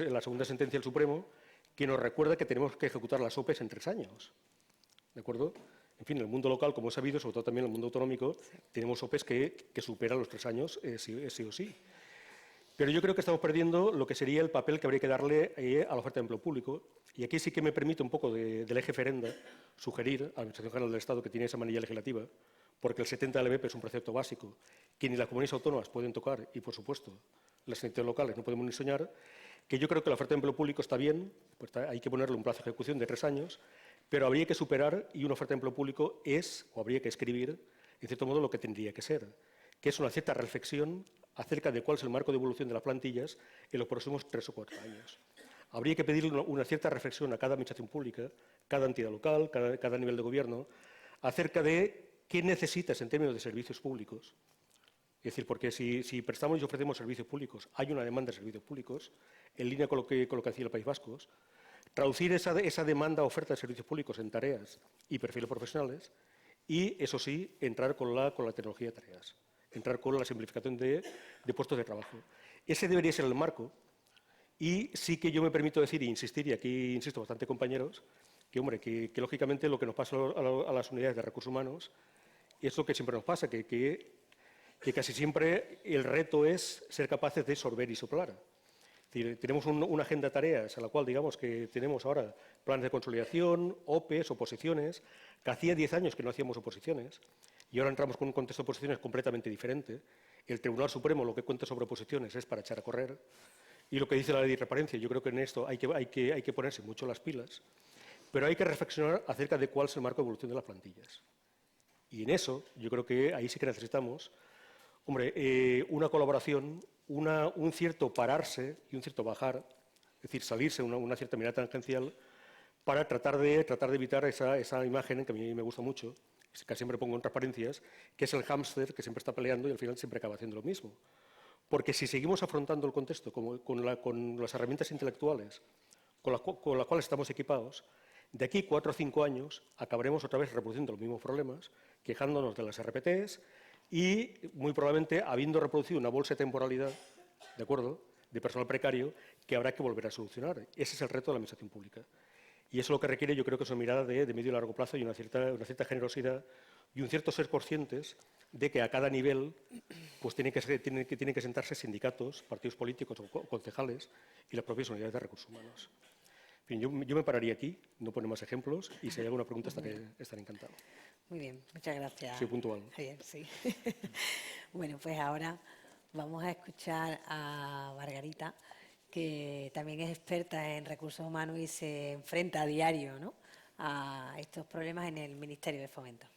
sentencia del Supremo, que nos recuerda que tenemos que ejecutar las OPEs en 3 años. ¿De acuerdo? En fin, en el mundo local, como es sabido, sobre todo también en el mundo autonómico, tenemos OPEs que superan los 3 años sí o sí. Pero yo creo que estamos perdiendo lo que sería el papel que habría que darle a la oferta de empleo público. Y aquí sí que me permite un poco del eje ferenda sugerir a la Administración General del Estado, que tiene esa manilla legislativa, porque el 70 LBP es un precepto básico que ni las comunidades autónomas pueden tocar y, por supuesto, las entidades locales no podemos ni soñar, que yo creo que la oferta de empleo público está bien, pues hay que ponerle un plazo de ejecución de 3 años, pero habría que superar, y una oferta de empleo público o habría que escribir, en cierto modo, lo que tendría que ser, que es una cierta reflexión acerca de cuál es el marco de evolución de las plantillas en los próximos 3 o 4 años. Habría que pedir una cierta reflexión a cada administración pública, cada entidad local, cada nivel de gobierno, acerca de qué necesitas en términos de servicios públicos. Es decir, porque si prestamos y ofrecemos servicios públicos, hay una demanda de servicios públicos, en línea con lo que hacía el País Vasco, traducir esa demanda oferta de servicios públicos en tareas y perfiles profesionales y, eso sí, entrar con la tecnología de tareas, entrar con la simplificación de puestos de trabajo. Ese debería ser el marco. Y sí que yo me permito decir e insistir, y aquí insisto bastante, compañeros, que, hombre, que lógicamente lo que nos pasa a las unidades de recursos humanos es lo que siempre nos pasa, que casi siempre el reto es ser capaces de sorber y soplar. Es decir, tenemos una agenda de tareas a la cual, digamos, que tenemos ahora planes de consolidación, OPEs, oposiciones, que hacía 10 años que no hacíamos oposiciones, y ahora entramos con un contexto de oposiciones completamente diferente. El Tribunal Supremo lo que cuenta sobre oposiciones es para echar a correr. Y lo que dice la ley de transparencia, yo creo que en esto hay que ponerse mucho las pilas, pero hay que reflexionar acerca de cuál es el marco de evolución de las plantillas. Y en eso, yo creo que ahí sí que necesitamos, hombre, una colaboración, un cierto pararse y un cierto bajar, es decir, salirse una cierta mirada tangencial para tratar de evitar esa imagen que a mí me gusta mucho, que siempre pongo en transparencias, que es el hámster que siempre está peleando y al final siempre acaba haciendo lo mismo. Porque si seguimos afrontando el contexto con las herramientas intelectuales con las cuales estamos equipados, de aquí 4 o 5 años acabaremos otra vez reproduciendo los mismos problemas, quejándonos de las RPTs y muy probablemente habiendo reproducido una bolsa de temporalidad, ¿de acuerdo?, de personal precario que habrá que volver a solucionar. Ese es el reto de la administración pública. Y eso lo que requiere, yo creo que es una mirada de medio y largo plazo y una cierta generosidad y un cierto ser conscientes de que a cada nivel pues tienen que sentarse sindicatos, partidos políticos o concejales y las propias unidades de recursos humanos. En fin, yo me pararía aquí, no pone más ejemplos, y si hay alguna pregunta estaré encantado. Muy bien, muchas gracias. Soy puntual. Javier, sí. Bueno, pues ahora vamos a escuchar a Margarita, que también es experta en recursos humanos y se enfrenta a diario, ¿no?, a estos problemas en el Ministerio de Fomento.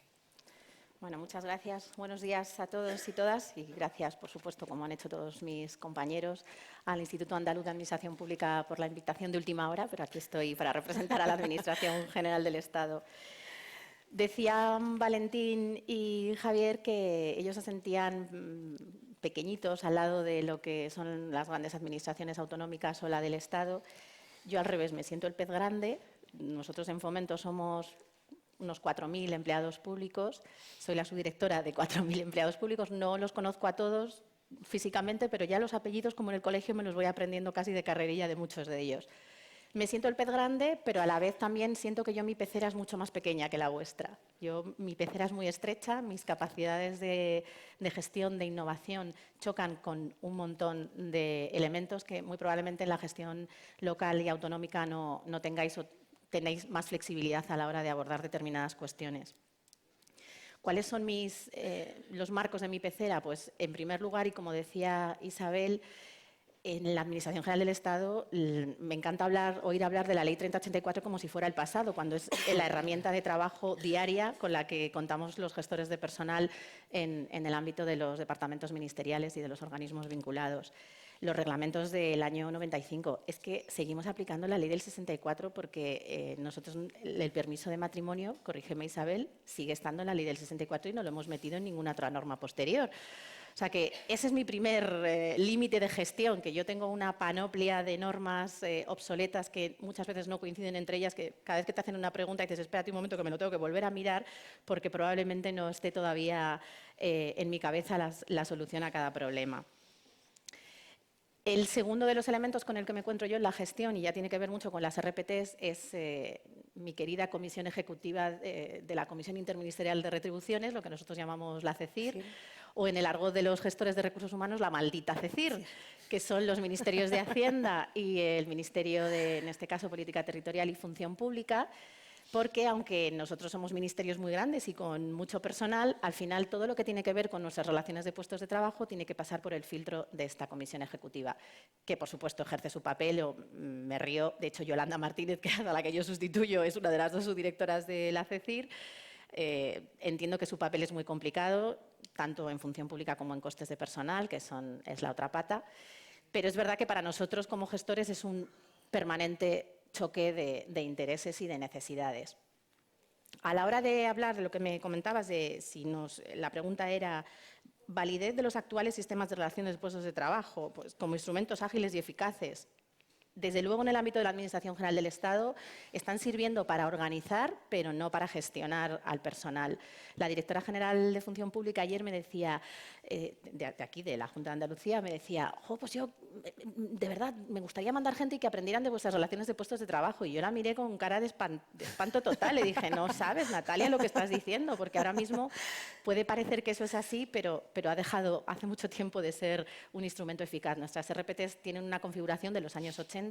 Bueno, muchas gracias. Buenos días a todos y todas y gracias, por supuesto, como han hecho todos mis compañeros, al Instituto Andaluz de Administración Pública por la invitación de última hora, pero aquí estoy para representar a la Administración General del Estado. Decían Valentín y Javier que ellos se sentían pequeñitos al lado de lo que son las grandes administraciones autonómicas o la del Estado. Yo al revés, me siento el pez grande. Nosotros en Fomento somos unos 4.000 empleados públicos. Soy la subdirectora de 4.000 empleados públicos. No los conozco a todos físicamente, pero ya los apellidos, como en el colegio, me los voy aprendiendo casi de carrerilla de muchos de ellos. Me siento el pez grande, pero a la vez también siento que mi pecera es mucho más pequeña que la vuestra. Mi pecera es muy estrecha, mis capacidades de gestión, de innovación, chocan con un montón de elementos que muy probablemente en la gestión local y autonómica no tengáis o tenéis más flexibilidad a la hora de abordar determinadas cuestiones. ¿Cuáles son los marcos de mi pecera? Pues, en primer lugar, y como decía Isabel, en la Administración General del Estado me encanta oír hablar de la Ley 3084 como si fuera el pasado, cuando es la herramienta de trabajo diaria con la que contamos los gestores de personal en el ámbito de los departamentos ministeriales y de los organismos vinculados. Los reglamentos del año 95. Es que seguimos aplicando la ley del 64 porque nosotros el permiso de matrimonio, corrígeme Isabel, sigue estando en la ley del 64 y no lo hemos metido en ninguna otra norma posterior. O sea que ese es mi primer límite de gestión, que yo tengo una panoplia de normas obsoletas que muchas veces no coinciden entre ellas, que cada vez que te hacen una pregunta dices, espérate un momento que me lo tengo que volver a mirar porque probablemente no esté todavía en mi cabeza la solución a cada problema. El segundo de los elementos con el que me encuentro yo en la gestión, y ya tiene que ver mucho con las RPTs, es mi querida Comisión Ejecutiva de la Comisión Interministerial de Retribuciones, lo que nosotros llamamos la CECIR, sí, o en el argot de los gestores de recursos humanos, la maldita CECIR, sí, que son los Ministerios de Hacienda y el Ministerio de, en este caso, Política Territorial y Función Pública, porque aunque nosotros somos ministerios muy grandes y con mucho personal, al final todo lo que tiene que ver con nuestras relaciones de puestos de trabajo tiene que pasar por el filtro de esta comisión ejecutiva, que por supuesto ejerce su papel. Me río, de hecho Yolanda Martínez, que es a la que yo sustituyo, es una de las dos subdirectoras de la CECIR. Entiendo que su papel es muy complicado, tanto en función pública como en costes de personal, que es la otra pata, pero es verdad que para nosotros como gestores es un permanente choque de intereses y de necesidades. A la hora de hablar de lo que me comentabas, la pregunta era validez de los actuales sistemas de relaciones de puestos de trabajo, pues como instrumentos ágiles y eficaces. Desde luego, en el ámbito de la Administración General del Estado, están sirviendo para organizar, pero no para gestionar al personal. La directora general de Función Pública ayer me decía, de aquí, de la Junta de Andalucía, me decía, pues yo, de verdad, me gustaría mandar gente y que aprendieran de vuestras relaciones de puestos de trabajo. Y yo la miré con cara de espanto total. Le dije, no sabes, Natalia, lo que estás diciendo, porque ahora mismo puede parecer que eso es así, pero ha dejado hace mucho tiempo de ser un instrumento eficaz. Nuestras RPTs tienen una configuración de los años 80.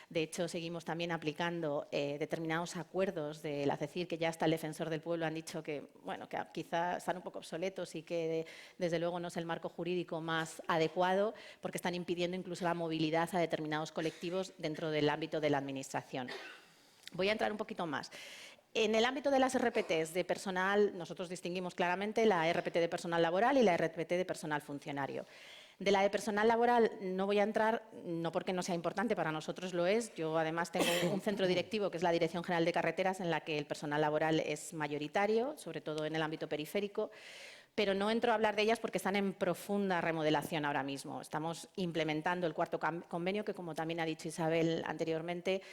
De hecho, seguimos también aplicando determinados acuerdos de la CECIR, que ya hasta el Defensor del Pueblo han dicho que, bueno, que quizá están un poco obsoletos y que desde luego no es el marco jurídico más adecuado, porque están impidiendo incluso la movilidad a determinados colectivos dentro del ámbito de la Administración. Voy a entrar un poquito más. En el ámbito de las RPTs de personal, nosotros distinguimos claramente la RPT de personal laboral y la RPT de personal funcionario. De la de personal laboral no voy a entrar, no porque no sea importante, para nosotros lo es. Yo además tengo un centro directivo que es la Dirección General de Carreteras, en la que el personal laboral es mayoritario, sobre todo en el ámbito periférico, pero no entro a hablar de ellas porque están en profunda remodelación ahora mismo. Estamos implementando el cuarto convenio que, como también ha dicho Isabel anteriormente,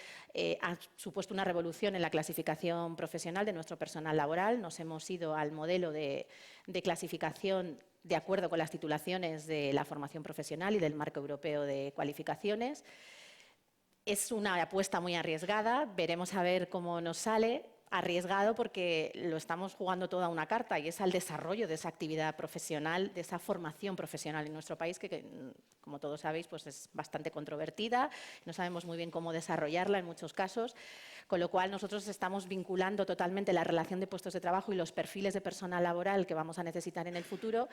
ha supuesto una revolución en la clasificación profesional de nuestro personal laboral. Nos hemos ido al modelo de clasificación de acuerdo con las titulaciones de la formación profesional y del marco europeo de cualificaciones. Es una apuesta muy arriesgada, veremos a ver cómo nos sale. Arriesgado porque lo estamos jugando toda una carta y es al desarrollo de esa actividad profesional, de esa formación profesional en nuestro país que como todos sabéis, pues es bastante controvertida, no sabemos muy bien cómo desarrollarla en muchos casos, con lo cual nosotros estamos vinculando totalmente la relación de puestos de trabajo y los perfiles de personal laboral que vamos a necesitar en el futuro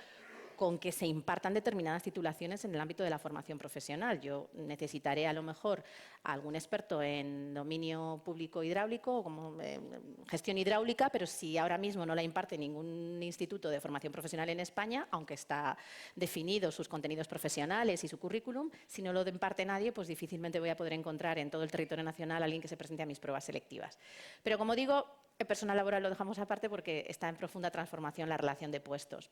con que se impartan determinadas titulaciones en el ámbito de la formación profesional. Yo necesitaré a lo mejor a algún experto en dominio público hidráulico o como gestión hidráulica, pero si ahora mismo no la imparte ningún instituto de formación profesional en España, aunque está definido sus contenidos profesionales y su currículum, si no lo imparte nadie, pues difícilmente voy a poder encontrar en todo el territorio nacional a alguien que se presente a mis pruebas selectivas. Pero como digo, el personal laboral lo dejamos aparte porque está en profunda transformación la relación de puestos.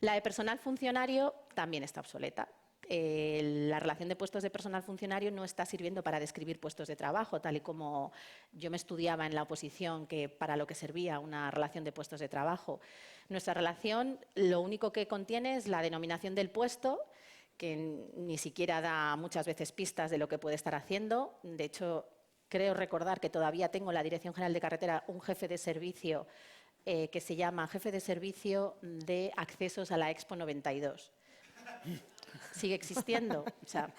La de personal funcionario también está obsoleta. La relación de puestos de personal funcionario no está sirviendo para describir puestos de trabajo, tal y como yo me estudiaba en la oposición, que para lo que servía una relación de puestos de trabajo. Nuestra relación lo único que contiene es la denominación del puesto, que ni siquiera da muchas veces pistas de lo que puede estar haciendo. De hecho, creo recordar que todavía tengo en la Dirección General de Carretera un jefe de servicio que se llama Jefe de Servicio de Accesos a la Expo 92. Sigue existiendo. O sea,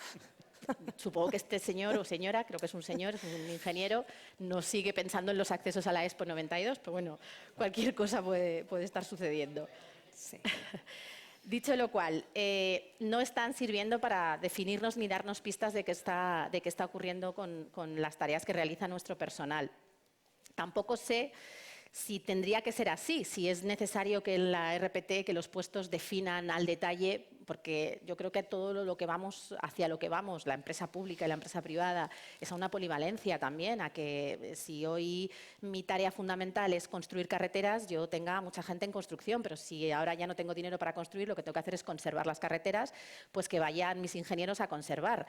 supongo que este señor o señora, creo que es un señor, es un ingeniero, no sigue pensando en los accesos a la Expo 92, pero bueno, cualquier cosa puede estar sucediendo. Sí. Dicho lo cual, no están sirviendo para definirnos ni darnos pistas de qué está ocurriendo con las tareas que realiza nuestro personal. Tampoco sé si tendría que ser así, si es necesario que la RPT, que los puestos definan al detalle, porque yo creo que todo lo que vamos, hacia lo que vamos, la empresa pública y la empresa privada, es a una polivalencia también, a que si hoy mi tarea fundamental es construir carreteras, yo tenga mucha gente en construcción, pero si ahora ya no tengo dinero para construir, lo que tengo que hacer es conservar las carreteras, pues que vayan mis ingenieros a conservar.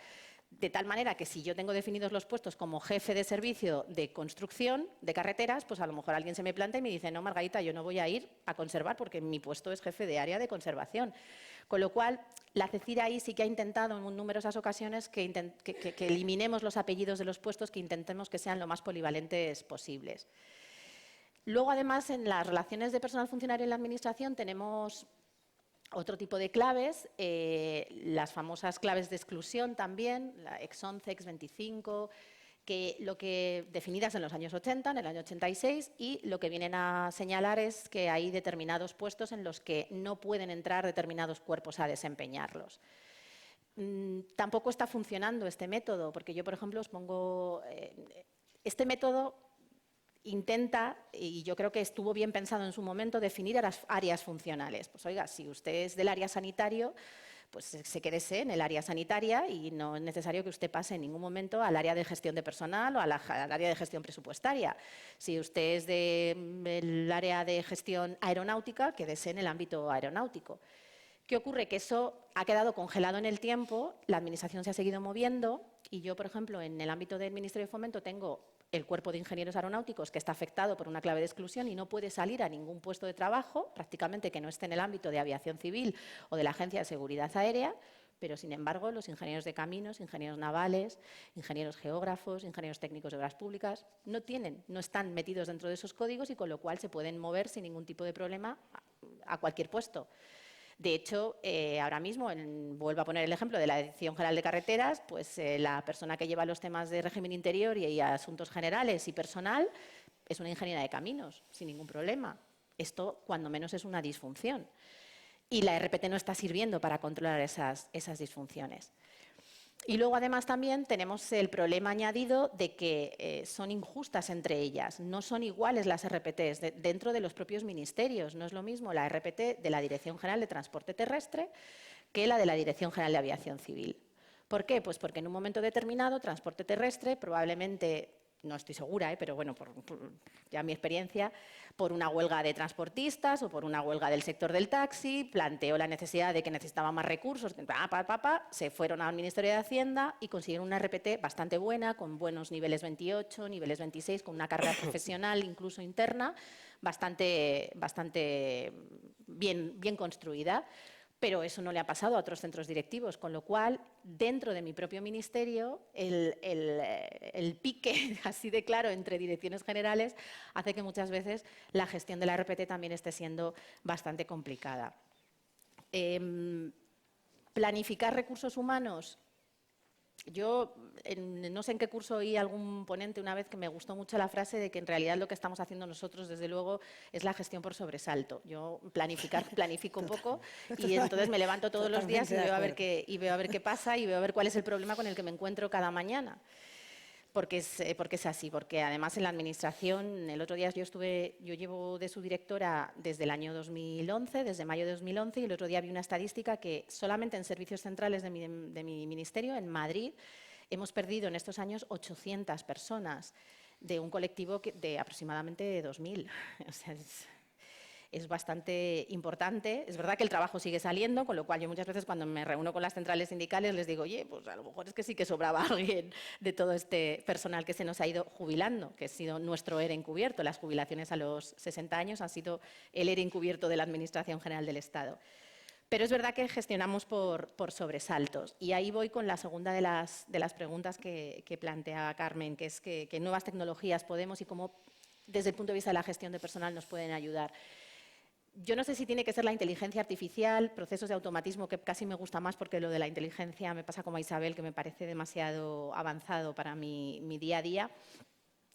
De tal manera que si yo tengo definidos los puestos como jefe de servicio de construcción de carreteras, pues a lo mejor alguien se me planta y me dice, no, Margarita, yo no voy a ir a conservar porque mi puesto es jefe de área de conservación. Con lo cual, la CECIR ahí sí que ha intentado en numerosas ocasiones que eliminemos los apellidos de los puestos, que intentemos que sean lo más polivalentes posibles. Luego, además, en las relaciones de personal funcionario en la Administración tenemos otro tipo de claves, las famosas claves de exclusión también, la ex-11, ex-25, definidas en los años 80, en el año 86, y lo que vienen a señalar es que hay determinados puestos en los que no pueden entrar determinados cuerpos a desempeñarlos. Tampoco está funcionando este método, porque yo, por ejemplo, os pongo… este método intenta, y yo creo que estuvo bien pensado en su momento, definir áreas funcionales. Pues oiga, si usted es del área sanitario, pues se quédese en el área sanitaria y no es necesario que usted pase en ningún momento al área de gestión de personal o al área de gestión presupuestaria. Si usted es del área de gestión aeronáutica, quédese en el ámbito aeronáutico. ¿Qué ocurre? Que eso ha quedado congelado en el tiempo, la Administración se ha seguido moviendo y yo, por ejemplo, en el ámbito del Ministerio de Fomento tengo el cuerpo de ingenieros aeronáuticos que está afectado por una clave de exclusión y no puede salir a ningún puesto de trabajo, prácticamente que no esté en el ámbito de aviación civil o de la Agencia de Seguridad Aérea, pero sin embargo los ingenieros de caminos, ingenieros navales, ingenieros geógrafos, ingenieros técnicos de obras públicas, no están metidos dentro de esos códigos y con lo cual se pueden mover sin ningún tipo de problema a cualquier puesto. De hecho, ahora mismo, vuelvo a poner el ejemplo de la Dirección General de Carreteras, pues la persona que lleva los temas de régimen interior y asuntos generales y personal es una ingeniera de caminos, sin ningún problema. Esto, cuando menos, es una disfunción. Y la RPT no está sirviendo para controlar esas disfunciones. Y luego, además, también tenemos el problema añadido de que son injustas entre ellas. No son iguales las RPTs dentro de los propios ministerios. No es lo mismo la RPT de la Dirección General de Transporte Terrestre que la de la Dirección General de Aviación Civil. ¿Por qué? Pues porque en un momento determinado, transporte terrestre, probablemente, no estoy segura, pero bueno, por ya mi experiencia, por una huelga de transportistas o por una huelga del sector del taxi, planteó la necesidad de que necesitaba más recursos, se fueron al Ministerio de Hacienda y consiguieron una RPT bastante buena, con buenos niveles 28, niveles 26, con una carrera profesional incluso interna, bastante bien construida. Pero eso no le ha pasado a otros centros directivos, con lo cual, dentro de mi propio ministerio, el pique así de claro entre direcciones generales hace que muchas veces la gestión de la RPT también esté siendo bastante complicada. Planificar recursos humanos Yo no sé en qué curso oí algún ponente una vez que me gustó mucho la frase de que en realidad lo que estamos haciendo nosotros, desde luego, es la gestión por sobresalto. Yo planifico poco y entonces me levanto todos los días y veo a ver qué pasa y veo a ver cuál es el problema con el que me encuentro cada mañana. Porque es así, porque además en la Administración, el otro día yo llevo de subdirectora desde el año 2011, desde mayo de 2011, y el otro día vi una estadística que solamente en servicios centrales de mi ministerio, en Madrid, hemos perdido en estos años 800 personas de un colectivo de aproximadamente 2.000. O sea, es bastante importante. Es verdad que el trabajo sigue saliendo, con lo cual yo muchas veces cuando me reúno con las centrales sindicales les digo, oye, pues a lo mejor es que sí que sobraba alguien de todo este personal que se nos ha ido jubilando, que ha sido nuestro ERE encubierto. Las jubilaciones a los 60 años han sido el ERE encubierto de la Administración General del Estado. Pero es verdad que gestionamos por sobresaltos. Y ahí voy con la segunda de las preguntas que plantea Carmen, que es que nuevas tecnologías podemos y cómo, desde el punto de vista de la gestión de personal, nos pueden ayudar. Yo no sé si tiene que ser la inteligencia artificial, procesos de automatismo, que casi me gusta más porque lo de la inteligencia me pasa como a Isabel, que me parece demasiado avanzado para mi día a día.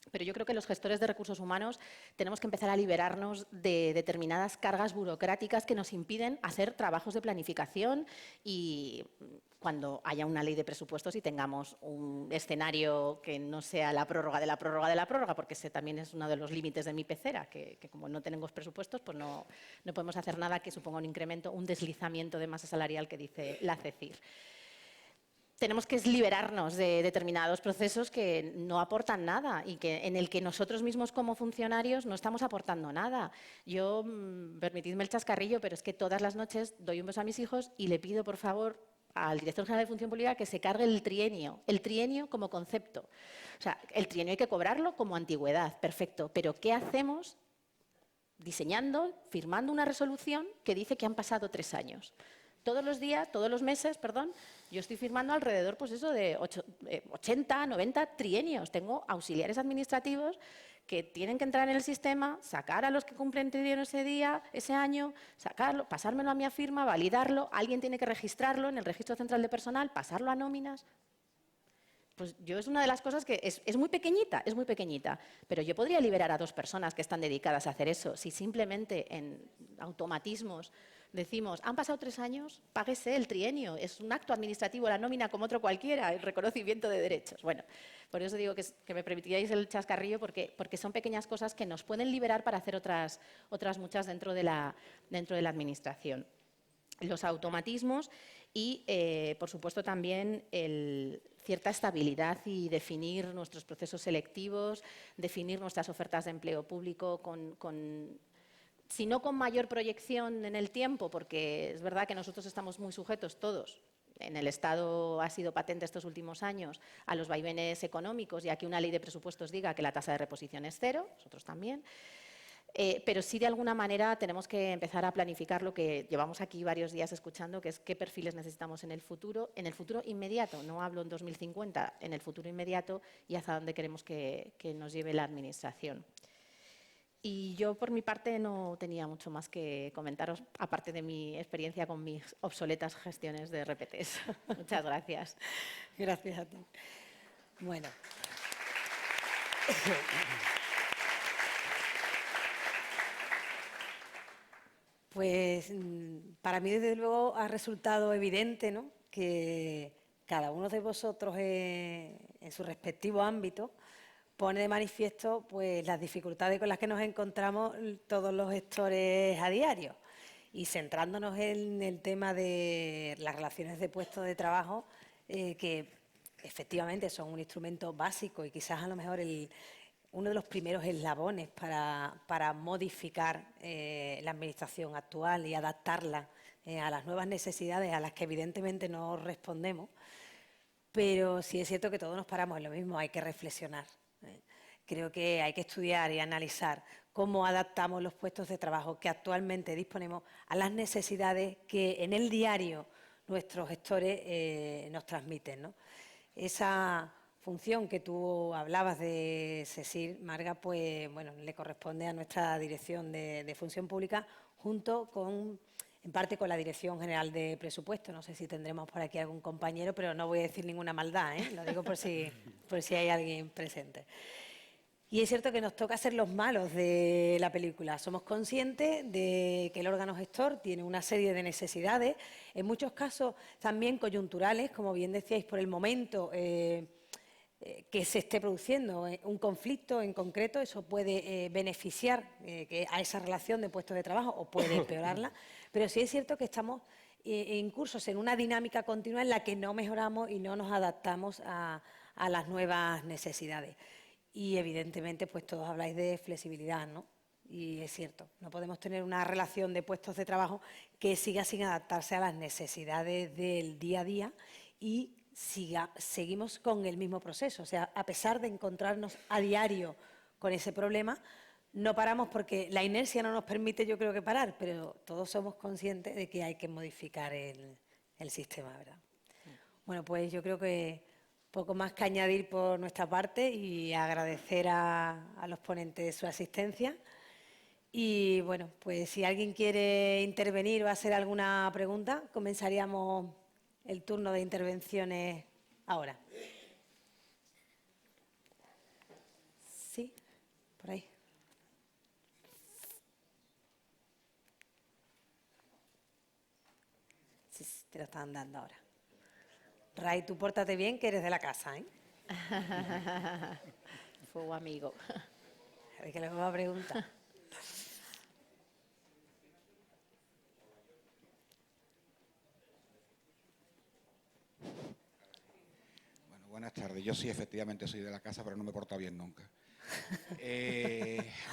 Pero yo creo que los gestores de recursos humanos tenemos que empezar a liberarnos de determinadas cargas burocráticas que nos impiden hacer trabajos de planificación y cuando haya una ley de presupuestos y tengamos un escenario que no sea la prórroga de la prórroga de la prórroga, porque ese también es uno de los límites de mi pecera, que como no tenemos presupuestos, pues no podemos hacer nada que suponga un incremento, un deslizamiento de masa salarial que dice la CECIR. Tenemos que liberarnos de determinados procesos que no aportan nada y en el que nosotros mismos como funcionarios no estamos aportando nada. Yo, permitidme el chascarrillo, pero es que todas las noches doy un beso a mis hijos y le pido, por favor, al director general de Función Pública que se cargue el trienio como concepto. O sea, el trienio hay que cobrarlo como antigüedad, perfecto, pero ¿qué hacemos diseñando, firmando una resolución que dice que han pasado 3 años? Todos los días, todos los meses, perdón, yo estoy firmando alrededor pues eso de 80, 90 trienios. Tengo auxiliares administrativos que tienen que entrar en el sistema, sacar a los que cumplen trienio ese día, ese año, sacarlo, pasármelo a mi firma, validarlo, alguien tiene que registrarlo en el Registro Central de Personal, pasarlo a nóminas. Pues yo es una de las cosas que es muy pequeñita, pero yo podría liberar a 2 personas que están dedicadas a hacer eso si simplemente en automatismos decimos, han pasado 3 años, páguese el trienio, es un acto administrativo, la nómina como otro cualquiera, el reconocimiento de derechos. Bueno, por eso digo que me permitiríais el chascarrillo porque son pequeñas cosas que nos pueden liberar para hacer otras muchas dentro de la administración. Los automatismos y, por supuesto, también cierta estabilidad y definir nuestros procesos selectivos, definir nuestras ofertas de empleo público si no con mayor proyección en el tiempo, porque es verdad que nosotros estamos muy sujetos todos, en el Estado ha sido patente estos últimos años, a los vaivenes económicos y a que una ley de presupuestos diga que la tasa de reposición es 0, nosotros también. Pero sí, de alguna manera, tenemos que empezar a planificar lo que llevamos aquí varios días escuchando, que es qué perfiles necesitamos en el futuro inmediato, no hablo en 2050, en el futuro inmediato y hacia dónde queremos que nos lleve la Administración. Y yo, por mi parte, no tenía mucho más que comentaros, aparte de mi experiencia con mis obsoletas gestiones de RPTs. Muchas gracias. Gracias a ti. Bueno. Pues para mí, desde luego, ha resultado evidente, ¿no?, que cada uno de vosotros en su respectivo ámbito pone de manifiesto pues, las dificultades con las que nos encontramos todos los gestores a diario. Y centrándonos en el tema de las relaciones de puestos de trabajo, que efectivamente son un instrumento básico y quizás a lo mejor uno de los primeros eslabones para modificar la Administración actual y adaptarla a las nuevas necesidades a las que evidentemente no respondemos. Pero sí es cierto que todos nos paramos en lo mismo, hay que reflexionar. Creo que hay que estudiar y analizar cómo adaptamos los puestos de trabajo que actualmente disponemos a las necesidades que en el diario nuestros gestores nos transmiten, ¿no? Esa función que tú hablabas de CECIR, Marga, pues bueno, le corresponde a nuestra Dirección de Función Pública junto con en parte con la Dirección General de Presupuestos. No sé si tendremos por aquí algún compañero, pero no voy a decir ninguna maldad, ¿eh? Lo digo por si hay alguien presente. Y es cierto que nos toca ser los malos de la película. Somos conscientes de que el órgano gestor tiene una serie de necesidades, en muchos casos también coyunturales, como bien decíais, por el momento que se esté produciendo un conflicto en concreto. Eso puede beneficiar a esa relación de puestos de trabajo o puede empeorarla. Pero sí es cierto que estamos incursos en una dinámica continua en la que no mejoramos y no nos adaptamos a las nuevas necesidades. Y, evidentemente, pues todos habláis de flexibilidad, ¿no? Y es cierto, no podemos tener una relación de puestos de trabajo que siga sin adaptarse a las necesidades del día a día y seguimos con el mismo proceso. O sea, a pesar de encontrarnos a diario con ese problema, no paramos porque la inercia no nos permite, yo creo, que parar, pero todos somos conscientes de que hay que modificar el sistema, ¿verdad? Bueno, pues yo creo que poco más que añadir por nuestra parte y agradecer a los ponentes su asistencia. Y bueno, pues si alguien quiere intervenir o hacer alguna pregunta, comenzaríamos el turno de intervenciones ahora. Sí, por ahí. Sí, te lo están dando ahora. Ray, tú pórtate bien, que eres de la casa, ¿eh? Fuego amigo. A ver, que le va a preguntar. Bueno, buenas tardes. Yo sí, efectivamente, soy de la casa, pero no me porta bien nunca.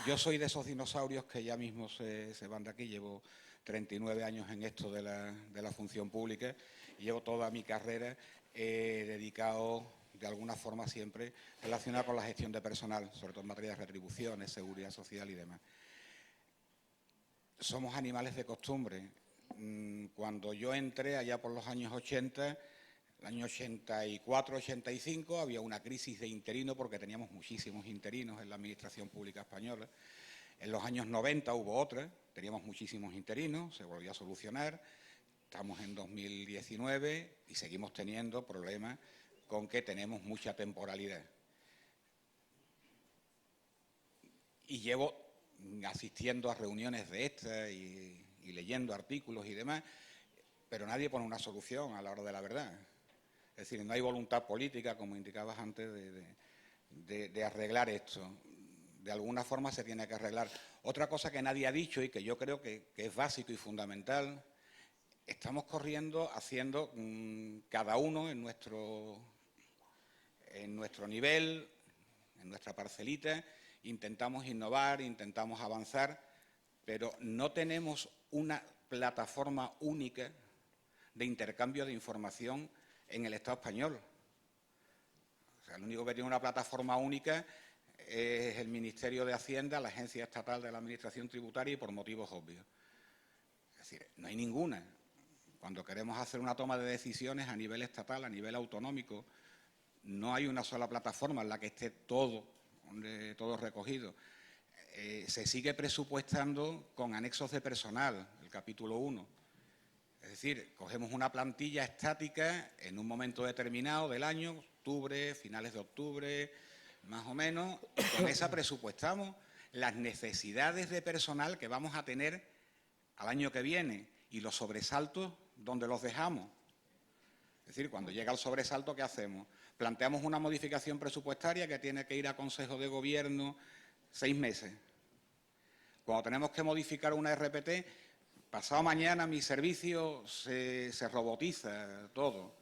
Yo soy de esos dinosaurios que ya mismo se van de aquí. Llevo 39 años en esto de la función pública y llevo toda mi carrera dedicado, de alguna forma siempre, relacionada con la gestión de personal, sobre todo en materia de retribuciones, seguridad social y demás. Somos animales de costumbre. Cuando yo entré allá por los años 80, el año 84-85, había una crisis de interinos porque teníamos muchísimos interinos en la Administración Pública Española. En los años 90 hubo otra, teníamos muchísimos interinos, se volvió a solucionar. Estamos en 2019 y seguimos teniendo problemas con que tenemos mucha temporalidad. Y llevo asistiendo a reuniones de estas y leyendo artículos y demás, pero nadie pone una solución a la hora de la verdad. Es decir, no hay voluntad política, como indicabas antes, de arreglar esto. De alguna forma se tiene que arreglar. Otra cosa que nadie ha dicho y que yo creo que es básico y fundamental, estamos corriendo, haciendo cada uno en nuestro nivel, en nuestra parcelita, intentamos innovar, intentamos avanzar, pero no tenemos una plataforma única de intercambio de información en el Estado español. O sea, el único que tiene una plataforma única es el Ministerio de Hacienda, la Agencia Estatal de la Administración Tributaria y por motivos obvios. Es decir, no hay ninguna. Cuando queremos hacer una toma de decisiones a nivel estatal, a nivel autonómico, no hay una sola plataforma en la que esté todo recogido. Se sigue presupuestando con anexos de personal, el capítulo 1. Es decir, cogemos una plantilla estática en un momento determinado del año, octubre, finales de octubre, más o menos, y con esa presupuestamos las necesidades de personal que vamos a tener al año que viene y los sobresaltos donde los dejamos. Es decir, cuando llega el sobresalto, ¿qué hacemos? Planteamos una modificación presupuestaria que tiene que ir a Consejo de Gobierno 6 meses. Cuando tenemos que modificar una RPT, pasado mañana mi servicio se robotiza todo,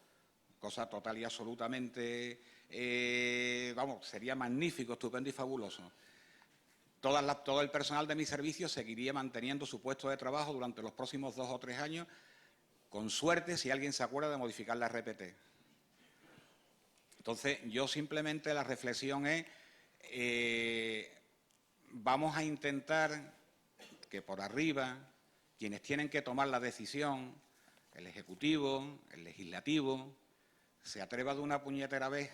cosa total y absolutamente, sería magnífico, estupendo y fabuloso. Todo el personal de mi servicio seguiría manteniendo su puesto de trabajo durante los próximos 2 o 3 años, con suerte si alguien se acuerda de modificar la RPT. Entonces, yo simplemente la reflexión es, vamos a intentar que por arriba, quienes tienen que tomar la decisión, el Ejecutivo, el Legislativo, se atreva de una puñetera vez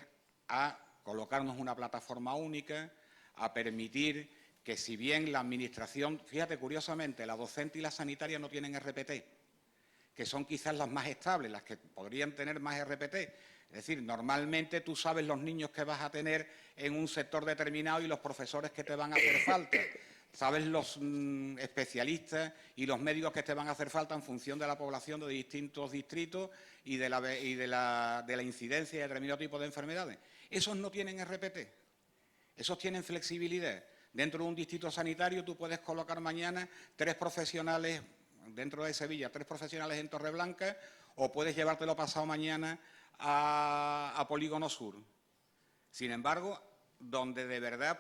a colocarnos una plataforma única, a permitir que si bien la Administración, fíjate, curiosamente, la docente y la sanitaria no tienen RPT, que son quizás las más estables, las que podrían tener más RPT. Es decir, normalmente tú sabes los niños que vas a tener en un sector determinado y los profesores que te van a hacer falta. Sabes los especialistas y los médicos que te van a hacer falta en función de la población de distintos distritos y de la incidencia de determinado tipo de enfermedades. Esos no tienen RPT, esos tienen flexibilidad. Dentro de un distrito sanitario tú puedes colocar mañana 3 profesionales, dentro de Sevilla, 3 profesionales en Torreblanca, o puedes llevártelo pasado mañana a Polígono Sur. Sin embargo, donde de verdad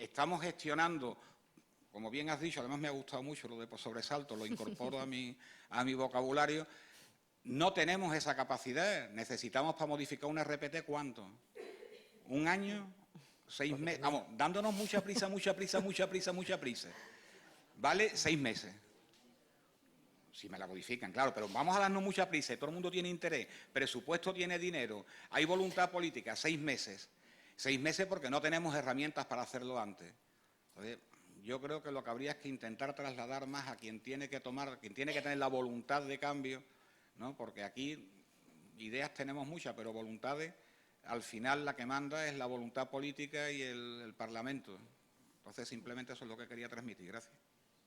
estamos gestionando, como bien has dicho, además me ha gustado mucho lo de sobresalto, lo incorporo a mi vocabulario, no tenemos esa capacidad. Necesitamos para modificar una RPT, ¿cuánto? ¿1 año? 6 meses. Vamos, dándonos mucha prisa. ¿Vale? 6 meses. Si me la modifican, claro, pero vamos a darnos mucha prisa. Todo el mundo tiene interés, presupuesto tiene dinero, hay voluntad política, 6 meses. 6 meses porque no tenemos herramientas para hacerlo antes. Entonces, yo creo que lo que habría es que intentar trasladar más a quien tiene que tener la voluntad de cambio, ¿no? Porque aquí ideas tenemos muchas, pero voluntades, al final la que manda es la voluntad política y el Parlamento. Entonces, simplemente eso es lo que quería transmitir. Gracias.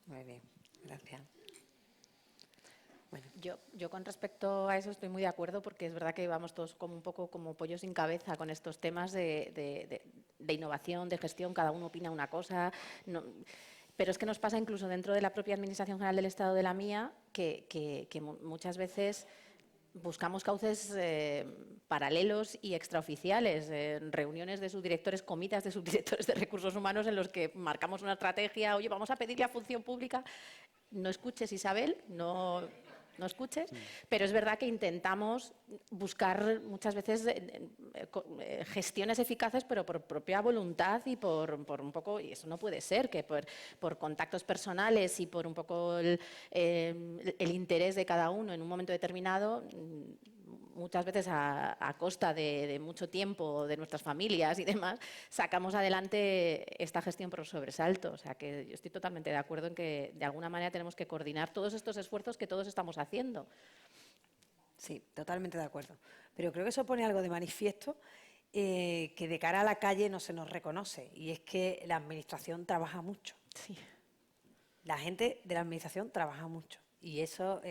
Muy bien, gracias. Bueno. Yo con respecto a eso estoy muy de acuerdo, porque es verdad que vamos todos como un poco como pollos sin cabeza con estos temas de innovación, de gestión, cada uno opina una cosa. No, pero es que nos pasa incluso dentro de la propia Administración General del Estado de la mía que muchas veces buscamos cauces paralelos y extraoficiales, reuniones de subdirectores, comités de subdirectores de recursos humanos en los que marcamos una estrategia. Oye, vamos a pedirle a Función Pública. No escuches, Isabel, no escuches, pero es verdad que intentamos buscar muchas veces gestiones eficaces, pero por propia voluntad y por un poco, y eso no puede ser, que por contactos personales y por un poco el interés de cada uno en un momento determinado, muchas veces a costa de mucho tiempo, de nuestras familias y demás, sacamos adelante esta gestión por sobresalto. O sea, que yo estoy totalmente de acuerdo en que de alguna manera tenemos que coordinar todos estos esfuerzos que todos estamos haciendo. Sí, totalmente de acuerdo. Pero creo que eso pone algo de manifiesto que de cara a la calle no se nos reconoce, y es que la Administración trabaja mucho. Sí. La gente de la Administración trabaja mucho. Y eso,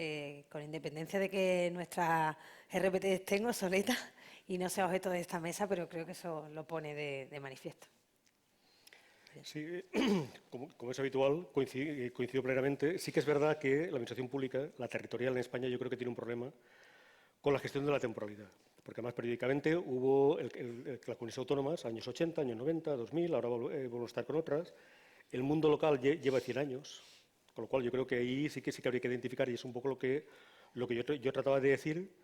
con independencia de que nuestras RPT estén obsoletas y no sea objeto de esta mesa, pero creo que eso lo pone de manifiesto. Sí, como es habitual, coincido plenamente. Sí que es verdad que la Administración Pública, la territorial en España, yo creo que tiene un problema con la gestión de la temporalidad. Porque además periódicamente hubo las comunidades autónomas, años 80, años 90, 2000, ahora vuelvo a estar con otras. El mundo local lleva 100 años. Con lo cual, yo creo que ahí sí que habría que identificar, y es un poco lo que yo trataba de decir,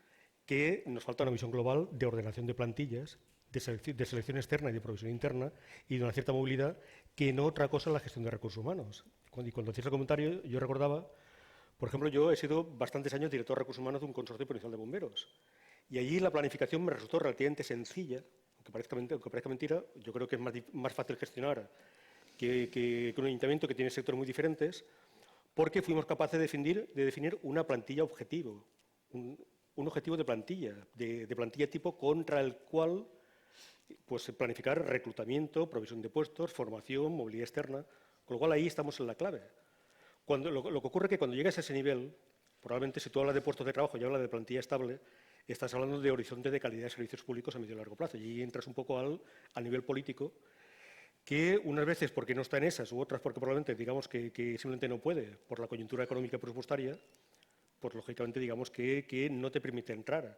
que nos falta una visión global de ordenación de plantillas, de selección externa y de provisión interna, y de una cierta movilidad, que no otra cosa en la gestión de recursos humanos. Y cuando hacías el comentario, yo recordaba, por ejemplo, yo he sido bastantes años director de recursos humanos de un consorcio provincial de bomberos. Y allí la planificación me resultó relativamente sencilla, aunque parezca mentira. Yo creo que es más fácil gestionar que un ayuntamiento que tiene sectores muy diferentes, porque fuimos capaces de definir una plantilla objetivo, un objetivo de plantilla tipo contra el cual pues, planificar reclutamiento, provisión de puestos, formación, movilidad externa, con lo cual ahí estamos en la clave. Lo que ocurre es que cuando llegas a ese nivel, probablemente si tú hablas de puestos de trabajo y hablas de plantilla estable, estás hablando de horizonte de calidad de servicios públicos a medio y largo plazo, y ahí entras un poco al nivel político, que unas veces porque no está en esas, u otras porque probablemente digamos que simplemente no puede por la coyuntura económica y presupuestaria, pues lógicamente digamos que no te permite entrar.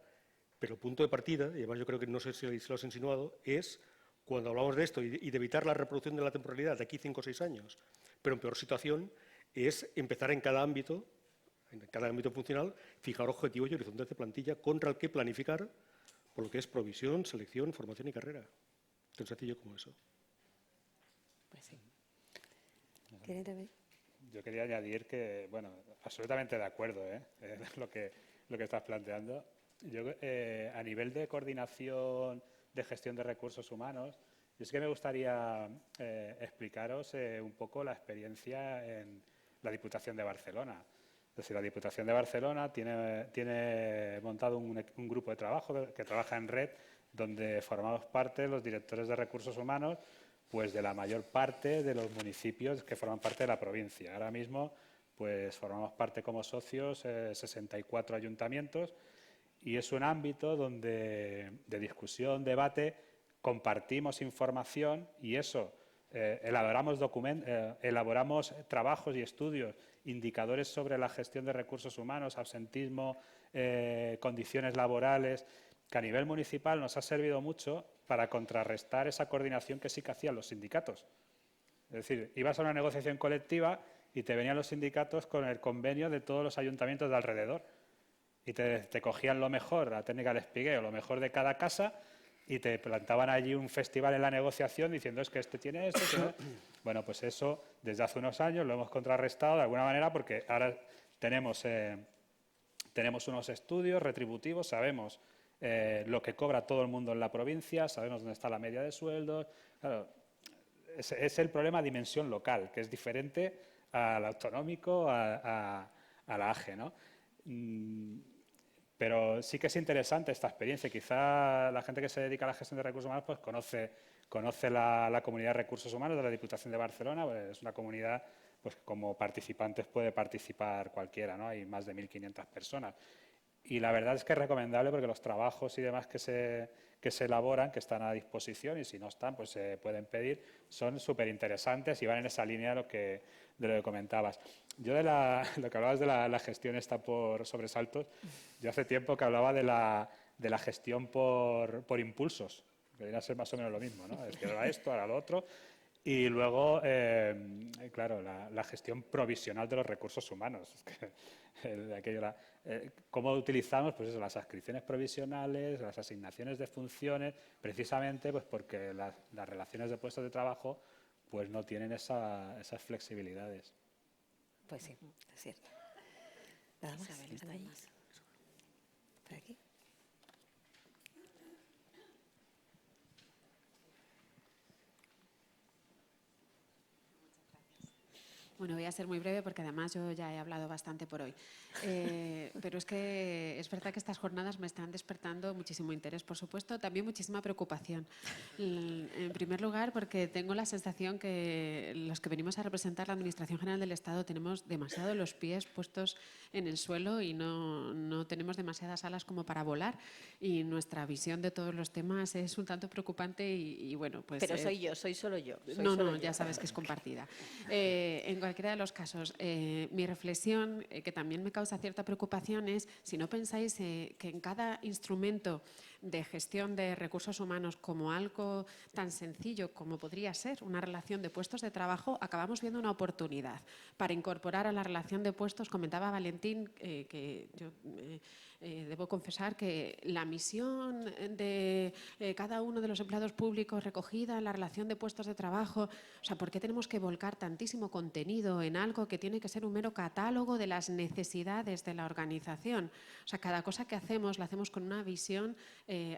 Pero el punto de partida, y además yo creo que no sé si lo has insinuado, es cuando hablamos de esto y de evitar la reproducción de la temporalidad de aquí 5 o 6 años, pero en peor situación, es empezar en cada ámbito funcional, fijar objetivos y horizontes de plantilla contra el que planificar por lo que es provisión, selección, formación y carrera. Tan sencillo como eso. Pues sí. ¿Quieren también? Yo quería añadir que, bueno, absolutamente de acuerdo lo que estás planteando. Yo, a nivel de coordinación de gestión de recursos humanos, es que me gustaría explicaros un poco la experiencia en la Diputación de Barcelona. Es decir, la Diputación de Barcelona tiene montado un grupo de trabajo que trabaja en red, donde formamos parte los directores de recursos humanos pues de la mayor parte de los municipios que forman parte de la provincia. Ahora mismo pues formamos parte como socios 64 ayuntamientos y es un ámbito donde de discusión, debate, compartimos información y eso, elaboramos trabajos y estudios, indicadores sobre la gestión de recursos humanos, absentismo, condiciones laborales, que a nivel municipal nos ha servido mucho para contrarrestar esa coordinación que sí que hacían los sindicatos. Es decir, ibas a una negociación colectiva y te venían los sindicatos con el convenio de todos los ayuntamientos de alrededor y te cogían lo mejor, la técnica del espigueo, lo mejor de cada casa y te plantaban allí un festival en la negociación diciendo es que este tiene esto. Bueno, pues eso desde hace unos años lo hemos contrarrestado de alguna manera porque ahora tenemos unos estudios retributivos, sabemos lo que cobra todo el mundo en la provincia, sabemos dónde está la media de sueldos. Claro, es el problema de dimensión local, que es diferente al autonómico, a la AGE, ¿no? Pero sí que es interesante esta experiencia. Quizá la gente que se dedica a la gestión de recursos humanos pues conoce la comunidad de recursos humanos de la Diputación de Barcelona. Pues es una comunidad pues como participantes puede participar cualquiera, ¿no? Hay más de 1.500 personas. Y la verdad es que es recomendable porque los trabajos y demás que se elaboran, que están a disposición y si no están, pues se pueden pedir, son súper interesantes y van en esa línea de lo que comentabas. Yo de lo que hablabas de la gestión esta por sobresaltos, yo hace tiempo que hablaba de la gestión por impulsos, que debería ser más o menos lo mismo, ¿no? Es que ahora esto, ahora lo otro. Y luego, claro, la gestión provisional de los recursos humanos. Es que, ¿cómo utilizamos pues eso, las adscripciones provisionales, las asignaciones de funciones? Precisamente pues porque las relaciones de puestos de trabajo pues no tienen esas flexibilidades. Pues sí, es cierto. Nada más. ¿Están allí? ¿Por aquí? Bueno, voy a ser muy breve porque además yo ya he hablado bastante por hoy. Pero es que es verdad que estas jornadas me están despertando muchísimo interés, por supuesto, también muchísima preocupación. En primer lugar, porque tengo la sensación que los que venimos a representar la Administración General del Estado tenemos demasiado los pies puestos en el suelo y no tenemos demasiadas alas como para volar. Y nuestra visión de todos los temas es un tanto preocupante y bueno, pues... Pero soy solo yo. Ya sabes que es compartida. En cualquiera de los casos, mi reflexión, que también me causa cierta preocupación, es si no pensáis que en cada instrumento de gestión de recursos humanos como algo tan sencillo como podría ser una relación de puestos de trabajo, acabamos viendo una oportunidad para incorporar a la relación de puestos. Comentaba Valentín que yo debo confesar que la misión de cada uno de los empleados públicos recogida en la relación de puestos de trabajo, o sea, ¿por qué tenemos que volcar tantísimo contenido en algo que tiene que ser un mero catálogo de las necesidades de la organización? O sea, cada cosa que hacemos la hacemos con una visión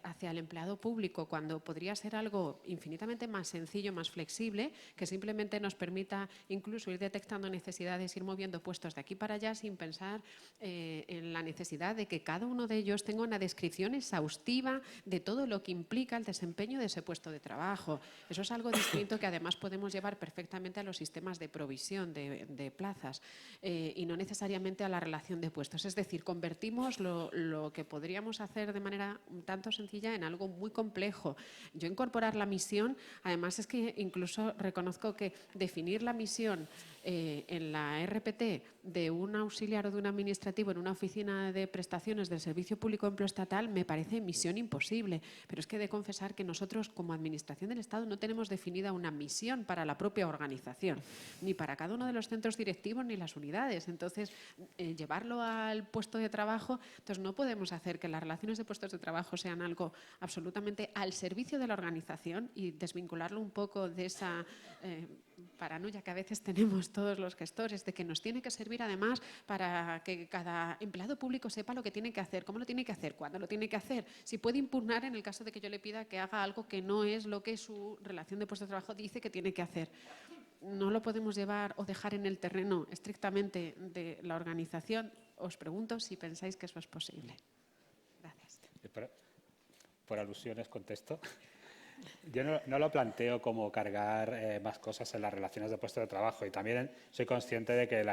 hacia el empleado público, cuando podría ser algo infinitamente más sencillo, más flexible, que simplemente nos permita incluso ir detectando necesidades, ir moviendo puestos de aquí para allá sin pensar en la necesidad de que cada uno de ellos tenga una descripción exhaustiva de todo lo que implica el desempeño de ese puesto de trabajo. Eso es algo distinto que además podemos llevar perfectamente a los sistemas de provisión de plazas y no necesariamente a la relación de puestos. Es decir, convertimos lo que podríamos hacer de manera un tanto sencilla en algo muy complejo. Yo incorporar la misión, además es que incluso reconozco que definir la misión en la RPT de un auxiliar o de un administrativo en una oficina de prestaciones del Servicio Público de Empleo Estatal me parece misión imposible. Pero es que he de confesar que nosotros como Administración del Estado no tenemos definida una misión para la propia organización, ni para cada uno de los centros directivos ni las unidades. Entonces, llevarlo al puesto de trabajo, entonces no podemos hacer que las relaciones de puestos de trabajo sean algo absolutamente al servicio de la organización y desvincularlo un poco de esa paranoia que a veces tenemos todos los gestores de que nos tiene que servir además para que cada empleado público sepa lo que tiene que hacer, cómo lo tiene que hacer, cuándo lo tiene que hacer, si puede impugnar en el caso de que yo le pida que haga algo que no es lo que su relación de puesto de trabajo dice que tiene que hacer. no lo podemos llevar o dejar en el terreno estrictamente de la organización, os pregunto si pensáis que eso es posible. Gracias. Por alusiones contesto. Yo no lo planteo como cargar más cosas en las relaciones de puesto de trabajo, y también soy consciente de que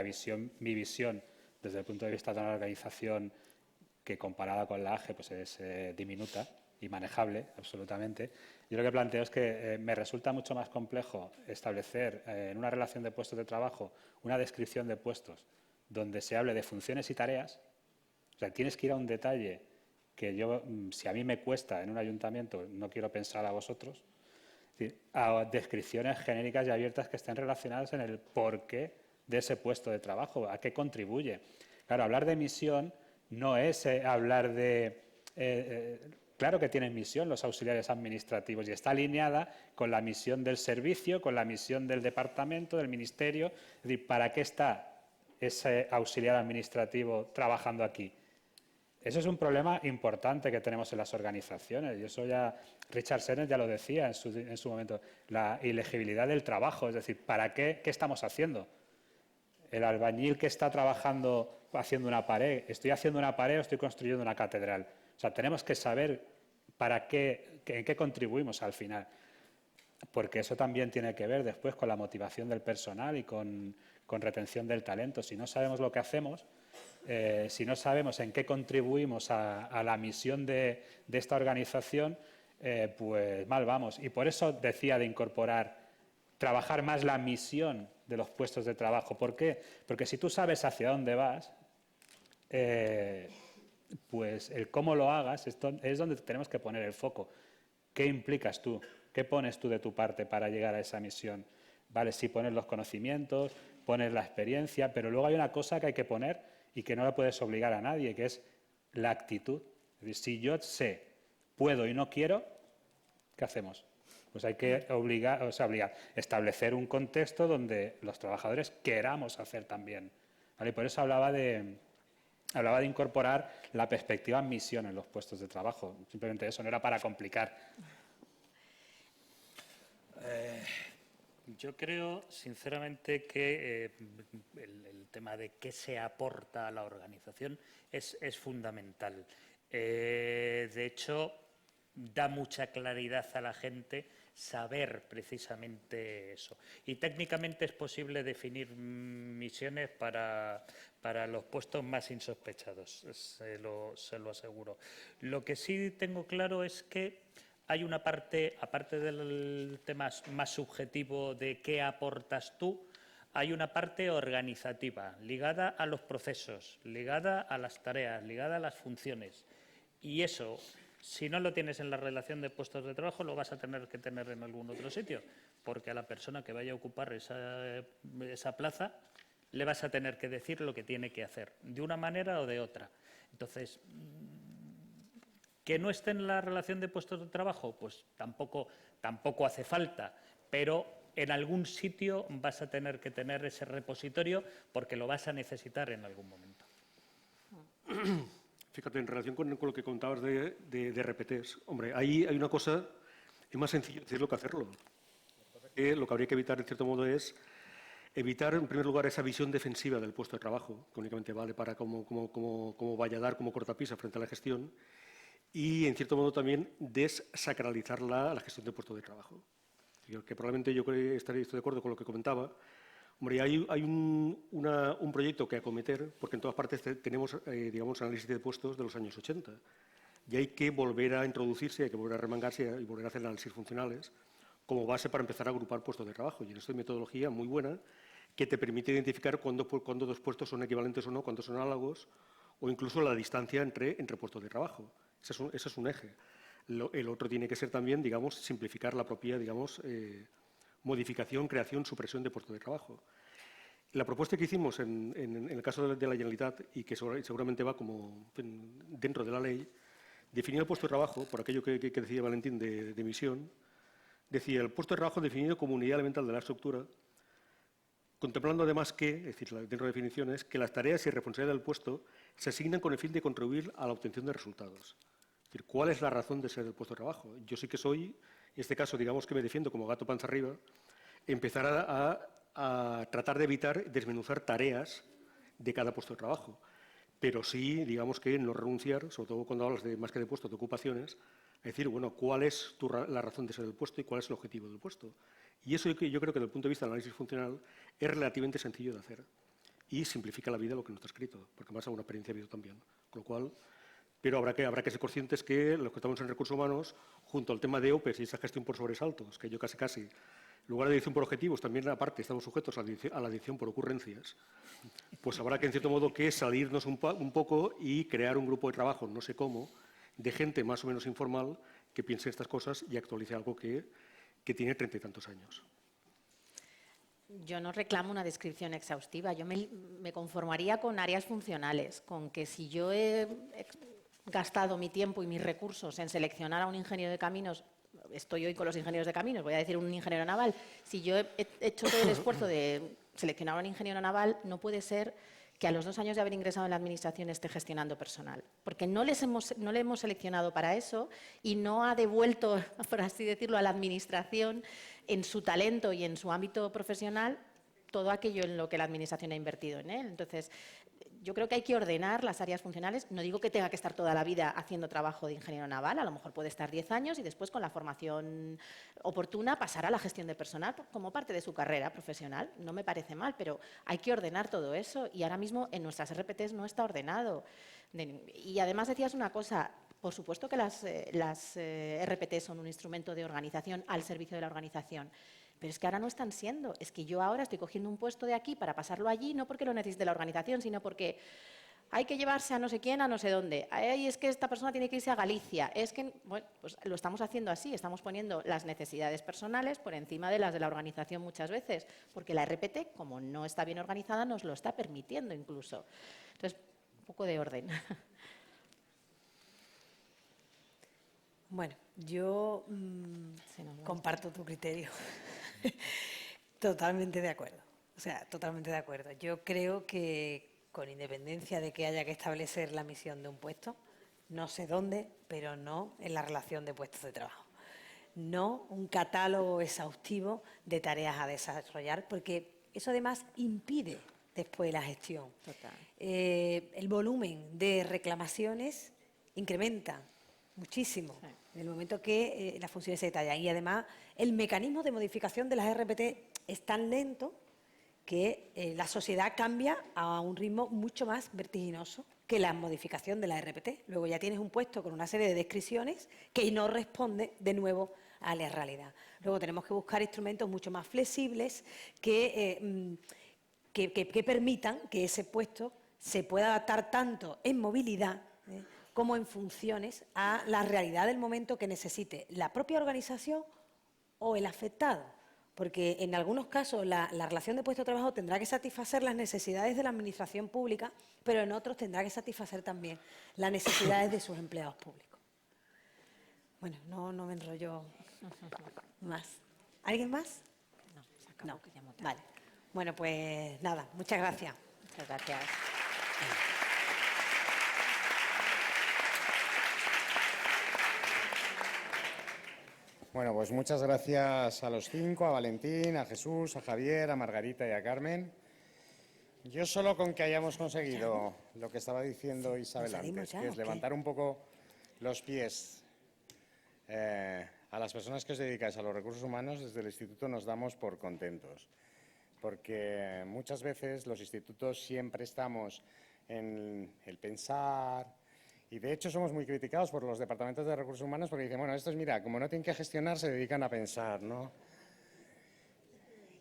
mi visión desde el punto de vista de una organización que comparada con la AGE pues es diminuta y manejable absolutamente. Yo lo que planteo es que me resulta mucho más complejo establecer en una relación de puestos de trabajo una descripción de puestos donde se hable de funciones y tareas. O sea, tienes que ir a un detalle que yo, si a mí me cuesta en un ayuntamiento, no quiero pensar a vosotros, es decir, a descripciones genéricas y abiertas que estén relacionadas en el porqué de ese puesto de trabajo, a qué contribuye. Claro, hablar de misión no es hablar de... claro que tienen misión los auxiliares administrativos y está alineada con la misión del servicio, con la misión del departamento, del ministerio. Es decir, ¿para qué está ese auxiliar administrativo trabajando aquí? Eso es un problema importante que tenemos en las organizaciones, y eso ya Richard Sennett ya lo decía en su momento, la ilegibilidad del trabajo, es decir, ¿para qué estamos haciendo? El albañil que está trabajando haciendo una pared, ¿estoy haciendo una pared o estoy construyendo una catedral? O sea, tenemos que saber para qué, en qué contribuimos al final, porque eso también tiene que ver después con la motivación del personal y con retención del talento. Si no sabemos lo que hacemos, si no sabemos en qué contribuimos a la misión de esta organización, pues mal vamos. Y por eso decía de trabajar más la misión de los puestos de trabajo. ¿Por qué? Porque si tú sabes hacia dónde vas, pues el cómo lo hagas es donde tenemos que poner el foco. ¿Qué implicas tú? ¿Qué pones tú de tu parte para llegar a esa misión? Vale, sí, pones los conocimientos, pones la experiencia, pero luego hay una cosa que hay que poner y que no la puedes obligar a nadie, que es la actitud. Es decir, si yo sé, puedo y no quiero, ¿qué hacemos? Pues hay que establecer un contexto donde los trabajadores queramos hacer también. ¿Vale? Y por eso hablaba de incorporar la perspectiva misión en los puestos de trabajo. Simplemente eso, no era para complicar. Yo creo, sinceramente, que el tema de qué se aporta a la organización es fundamental. De hecho, da mucha claridad a la gente saber precisamente eso. Y técnicamente es posible definir misiones para los puestos más insospechados, se lo aseguro. Lo que sí tengo claro es que hay una parte, aparte del tema más subjetivo de qué aportas tú, hay una parte organizativa, ligada a los procesos, ligada a las tareas, ligada a las funciones. Y eso, si no lo tienes en la relación de puestos de trabajo, lo vas a tener que tener en algún otro sitio, porque a la persona que vaya a ocupar esa plaza le vas a tener que decir lo que tiene que hacer, de una manera o de otra. Entonces, ¿que no esté en la relación de puestos de trabajo? Pues tampoco hace falta, pero en algún sitio vas a tener que tener ese repositorio porque lo vas a necesitar en algún momento. Fíjate, en relación con lo que contabas de RPTs, hombre, ahí hay una cosa, es más sencillo decirlo que hacerlo. Lo que habría que evitar, en cierto modo, es evitar, en primer lugar, esa visión defensiva del puesto de trabajo, que únicamente vale para cómo vaya a dar, como cortapisa frente a la gestión, y, en cierto modo, también desacralizar la gestión de puestos de trabajo. Que probablemente yo estoy de acuerdo con lo que comentaba. Hombre, hay un proyecto que acometer, porque en todas partes tenemos, digamos, análisis de puestos de los años 80. Y hay que volver a introducirse, hay que volver a remangarse y volver a hacer análisis funcionales como base para empezar a agrupar puestos de trabajo. Y en esto hay metodología muy buena que te permite identificar cuándo dos puestos son equivalentes o no, cuándo son análogos, o incluso la distancia entre puestos de trabajo. Ese es un eje. El otro tiene que ser también, digamos, simplificar la propia, digamos, modificación, creación, supresión de puestos de trabajo. La propuesta que hicimos en el caso de la Generalitat, y que seguramente va como dentro de la ley, definía el puesto de trabajo, por aquello que decía Valentín de misión, decía el puesto de trabajo definido como unidad elemental de la estructura, contemplando además que, es decir, dentro de definiciones, que las tareas y responsabilidades del puesto se asignan con el fin de contribuir a la obtención de resultados. Es decir, ¿cuál es la razón de ser el puesto de trabajo? Yo sí que soy, en este caso, digamos que me defiendo como gato panza arriba, empezar a a tratar de evitar desmenuzar tareas de cada puesto de trabajo, pero sí, digamos que no renunciar, sobre todo cuando hablas de más que de puestos, de ocupaciones, a decir, bueno, ¿cuál es la razón de ser del puesto y cuál es el objetivo del puesto? Y eso yo creo que desde el punto de vista del análisis funcional es relativamente sencillo de hacer y simplifica la vida lo que no está escrito, porque además alguna experiencia ha habido también. Con lo cual, pero habrá que ser conscientes que los que estamos en recursos humanos, junto al tema de OPEs y esa gestión por sobresaltos, que yo casi, en lugar de edición por objetivos, también aparte estamos sujetos a la edición por ocurrencias, pues habrá que, en cierto modo, que salirnos un poco y crear un grupo de trabajo, no sé cómo, de gente más o menos informal que piense estas cosas y actualice algo que tiene 30 y tantos años. Yo no reclamo una descripción exhaustiva, yo me conformaría con áreas funcionales, con que si yo he gastado mi tiempo y mis recursos en seleccionar a un ingeniero de caminos, estoy hoy con los ingenieros de caminos, voy a decir un ingeniero naval, si yo he hecho todo el esfuerzo de seleccionar a un ingeniero naval, no puede ser que a los 2 años de haber ingresado en la Administración esté gestionando personal, porque no le hemos seleccionado para eso y no ha devuelto, por así decirlo, a la Administración en su talento y en su ámbito profesional todo aquello en lo que la Administración ha invertido en él. Entonces, yo creo que hay que ordenar las áreas funcionales. No digo que tenga que estar toda la vida haciendo trabajo de ingeniero naval, a lo mejor puede estar 10 años y después, con la formación oportuna, pasar a la gestión de personal como parte de su carrera profesional. No me parece mal, pero hay que ordenar todo eso y ahora mismo en nuestras RPTs no está ordenado. Y además decías una cosa, por supuesto que las RPT son un instrumento de organización al servicio de la organización, pero es que ahora no están siendo. Es que yo ahora estoy cogiendo un puesto de aquí para pasarlo allí, no porque lo necesite la organización, sino porque hay que llevarse a no sé quién, a no sé dónde. Ay, es que esta persona tiene que irse a Galicia. Es que, bueno, pues lo estamos haciendo así, estamos poniendo las necesidades personales por encima de las de la organización muchas veces, porque la RPT, como no está bien organizada, nos lo está permitiendo incluso. Entonces, un poco de orden. Bueno, yo comparto tu criterio. Totalmente de acuerdo. O sea, totalmente de acuerdo. Yo creo que, con independencia de que haya que establecer la misión de un puesto, no sé dónde, pero no en la relación de puestos de trabajo. No un catálogo exhaustivo de tareas a desarrollar, porque eso además impide después la gestión. Total. El volumen de reclamaciones incrementa muchísimo en el momento que las funciones se detallan. Y además, el mecanismo de modificación de las RPT es tan lento que la sociedad cambia a un ritmo mucho más vertiginoso que la modificación de la RPT. Luego ya tienes un puesto con una serie de descripciones que no responde de nuevo a la realidad. Luego tenemos que buscar instrumentos mucho más flexibles que permitan que ese puesto se pueda adaptar tanto en movilidad como en funciones a la realidad del momento que necesite la propia organización o el afectado. Porque en algunos casos la relación de puesto de trabajo tendrá que satisfacer las necesidades de la administración pública, pero en otros tendrá que satisfacer también las necesidades de sus empleados públicos. Bueno, no me enrollo más. ¿Alguien más? No, se acabó, No. que llamo tarde. Vale. Bueno, pues nada, muchas gracias. Muchas gracias. Bueno, pues muchas gracias a los 5, a Valentín, a Jesús, a Javier, a Margarita y a Carmen. Yo solo con que hayamos conseguido lo que estaba diciendo Isabel antes, que es levantar un poco los pies a las personas que os dedicáis a los recursos humanos, desde el Instituto nos damos por contentos. Porque muchas veces los institutos siempre estamos en el pensar. Y, de hecho, somos muy criticados por los departamentos de recursos humanos porque dicen, bueno, estos, mira, como no tienen que gestionar, se dedican a pensar, ¿no?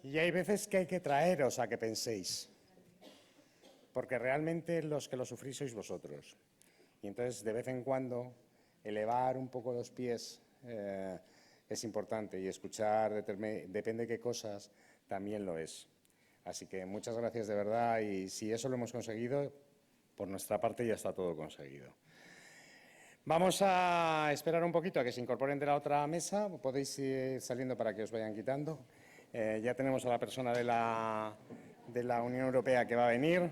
Y hay veces que hay que traeros a que penséis, porque realmente los que lo sufrís sois vosotros. Y entonces, de vez en cuando, elevar un poco los pies es importante y escuchar, depende de qué cosas, también lo es. Así que muchas gracias de verdad y si eso lo hemos conseguido, por nuestra parte ya está todo conseguido. Vamos a esperar un poquito a que se incorporen de la otra mesa. Podéis ir saliendo para que os vayan quitando. Ya tenemos a la persona de la Unión Europea que va a venir.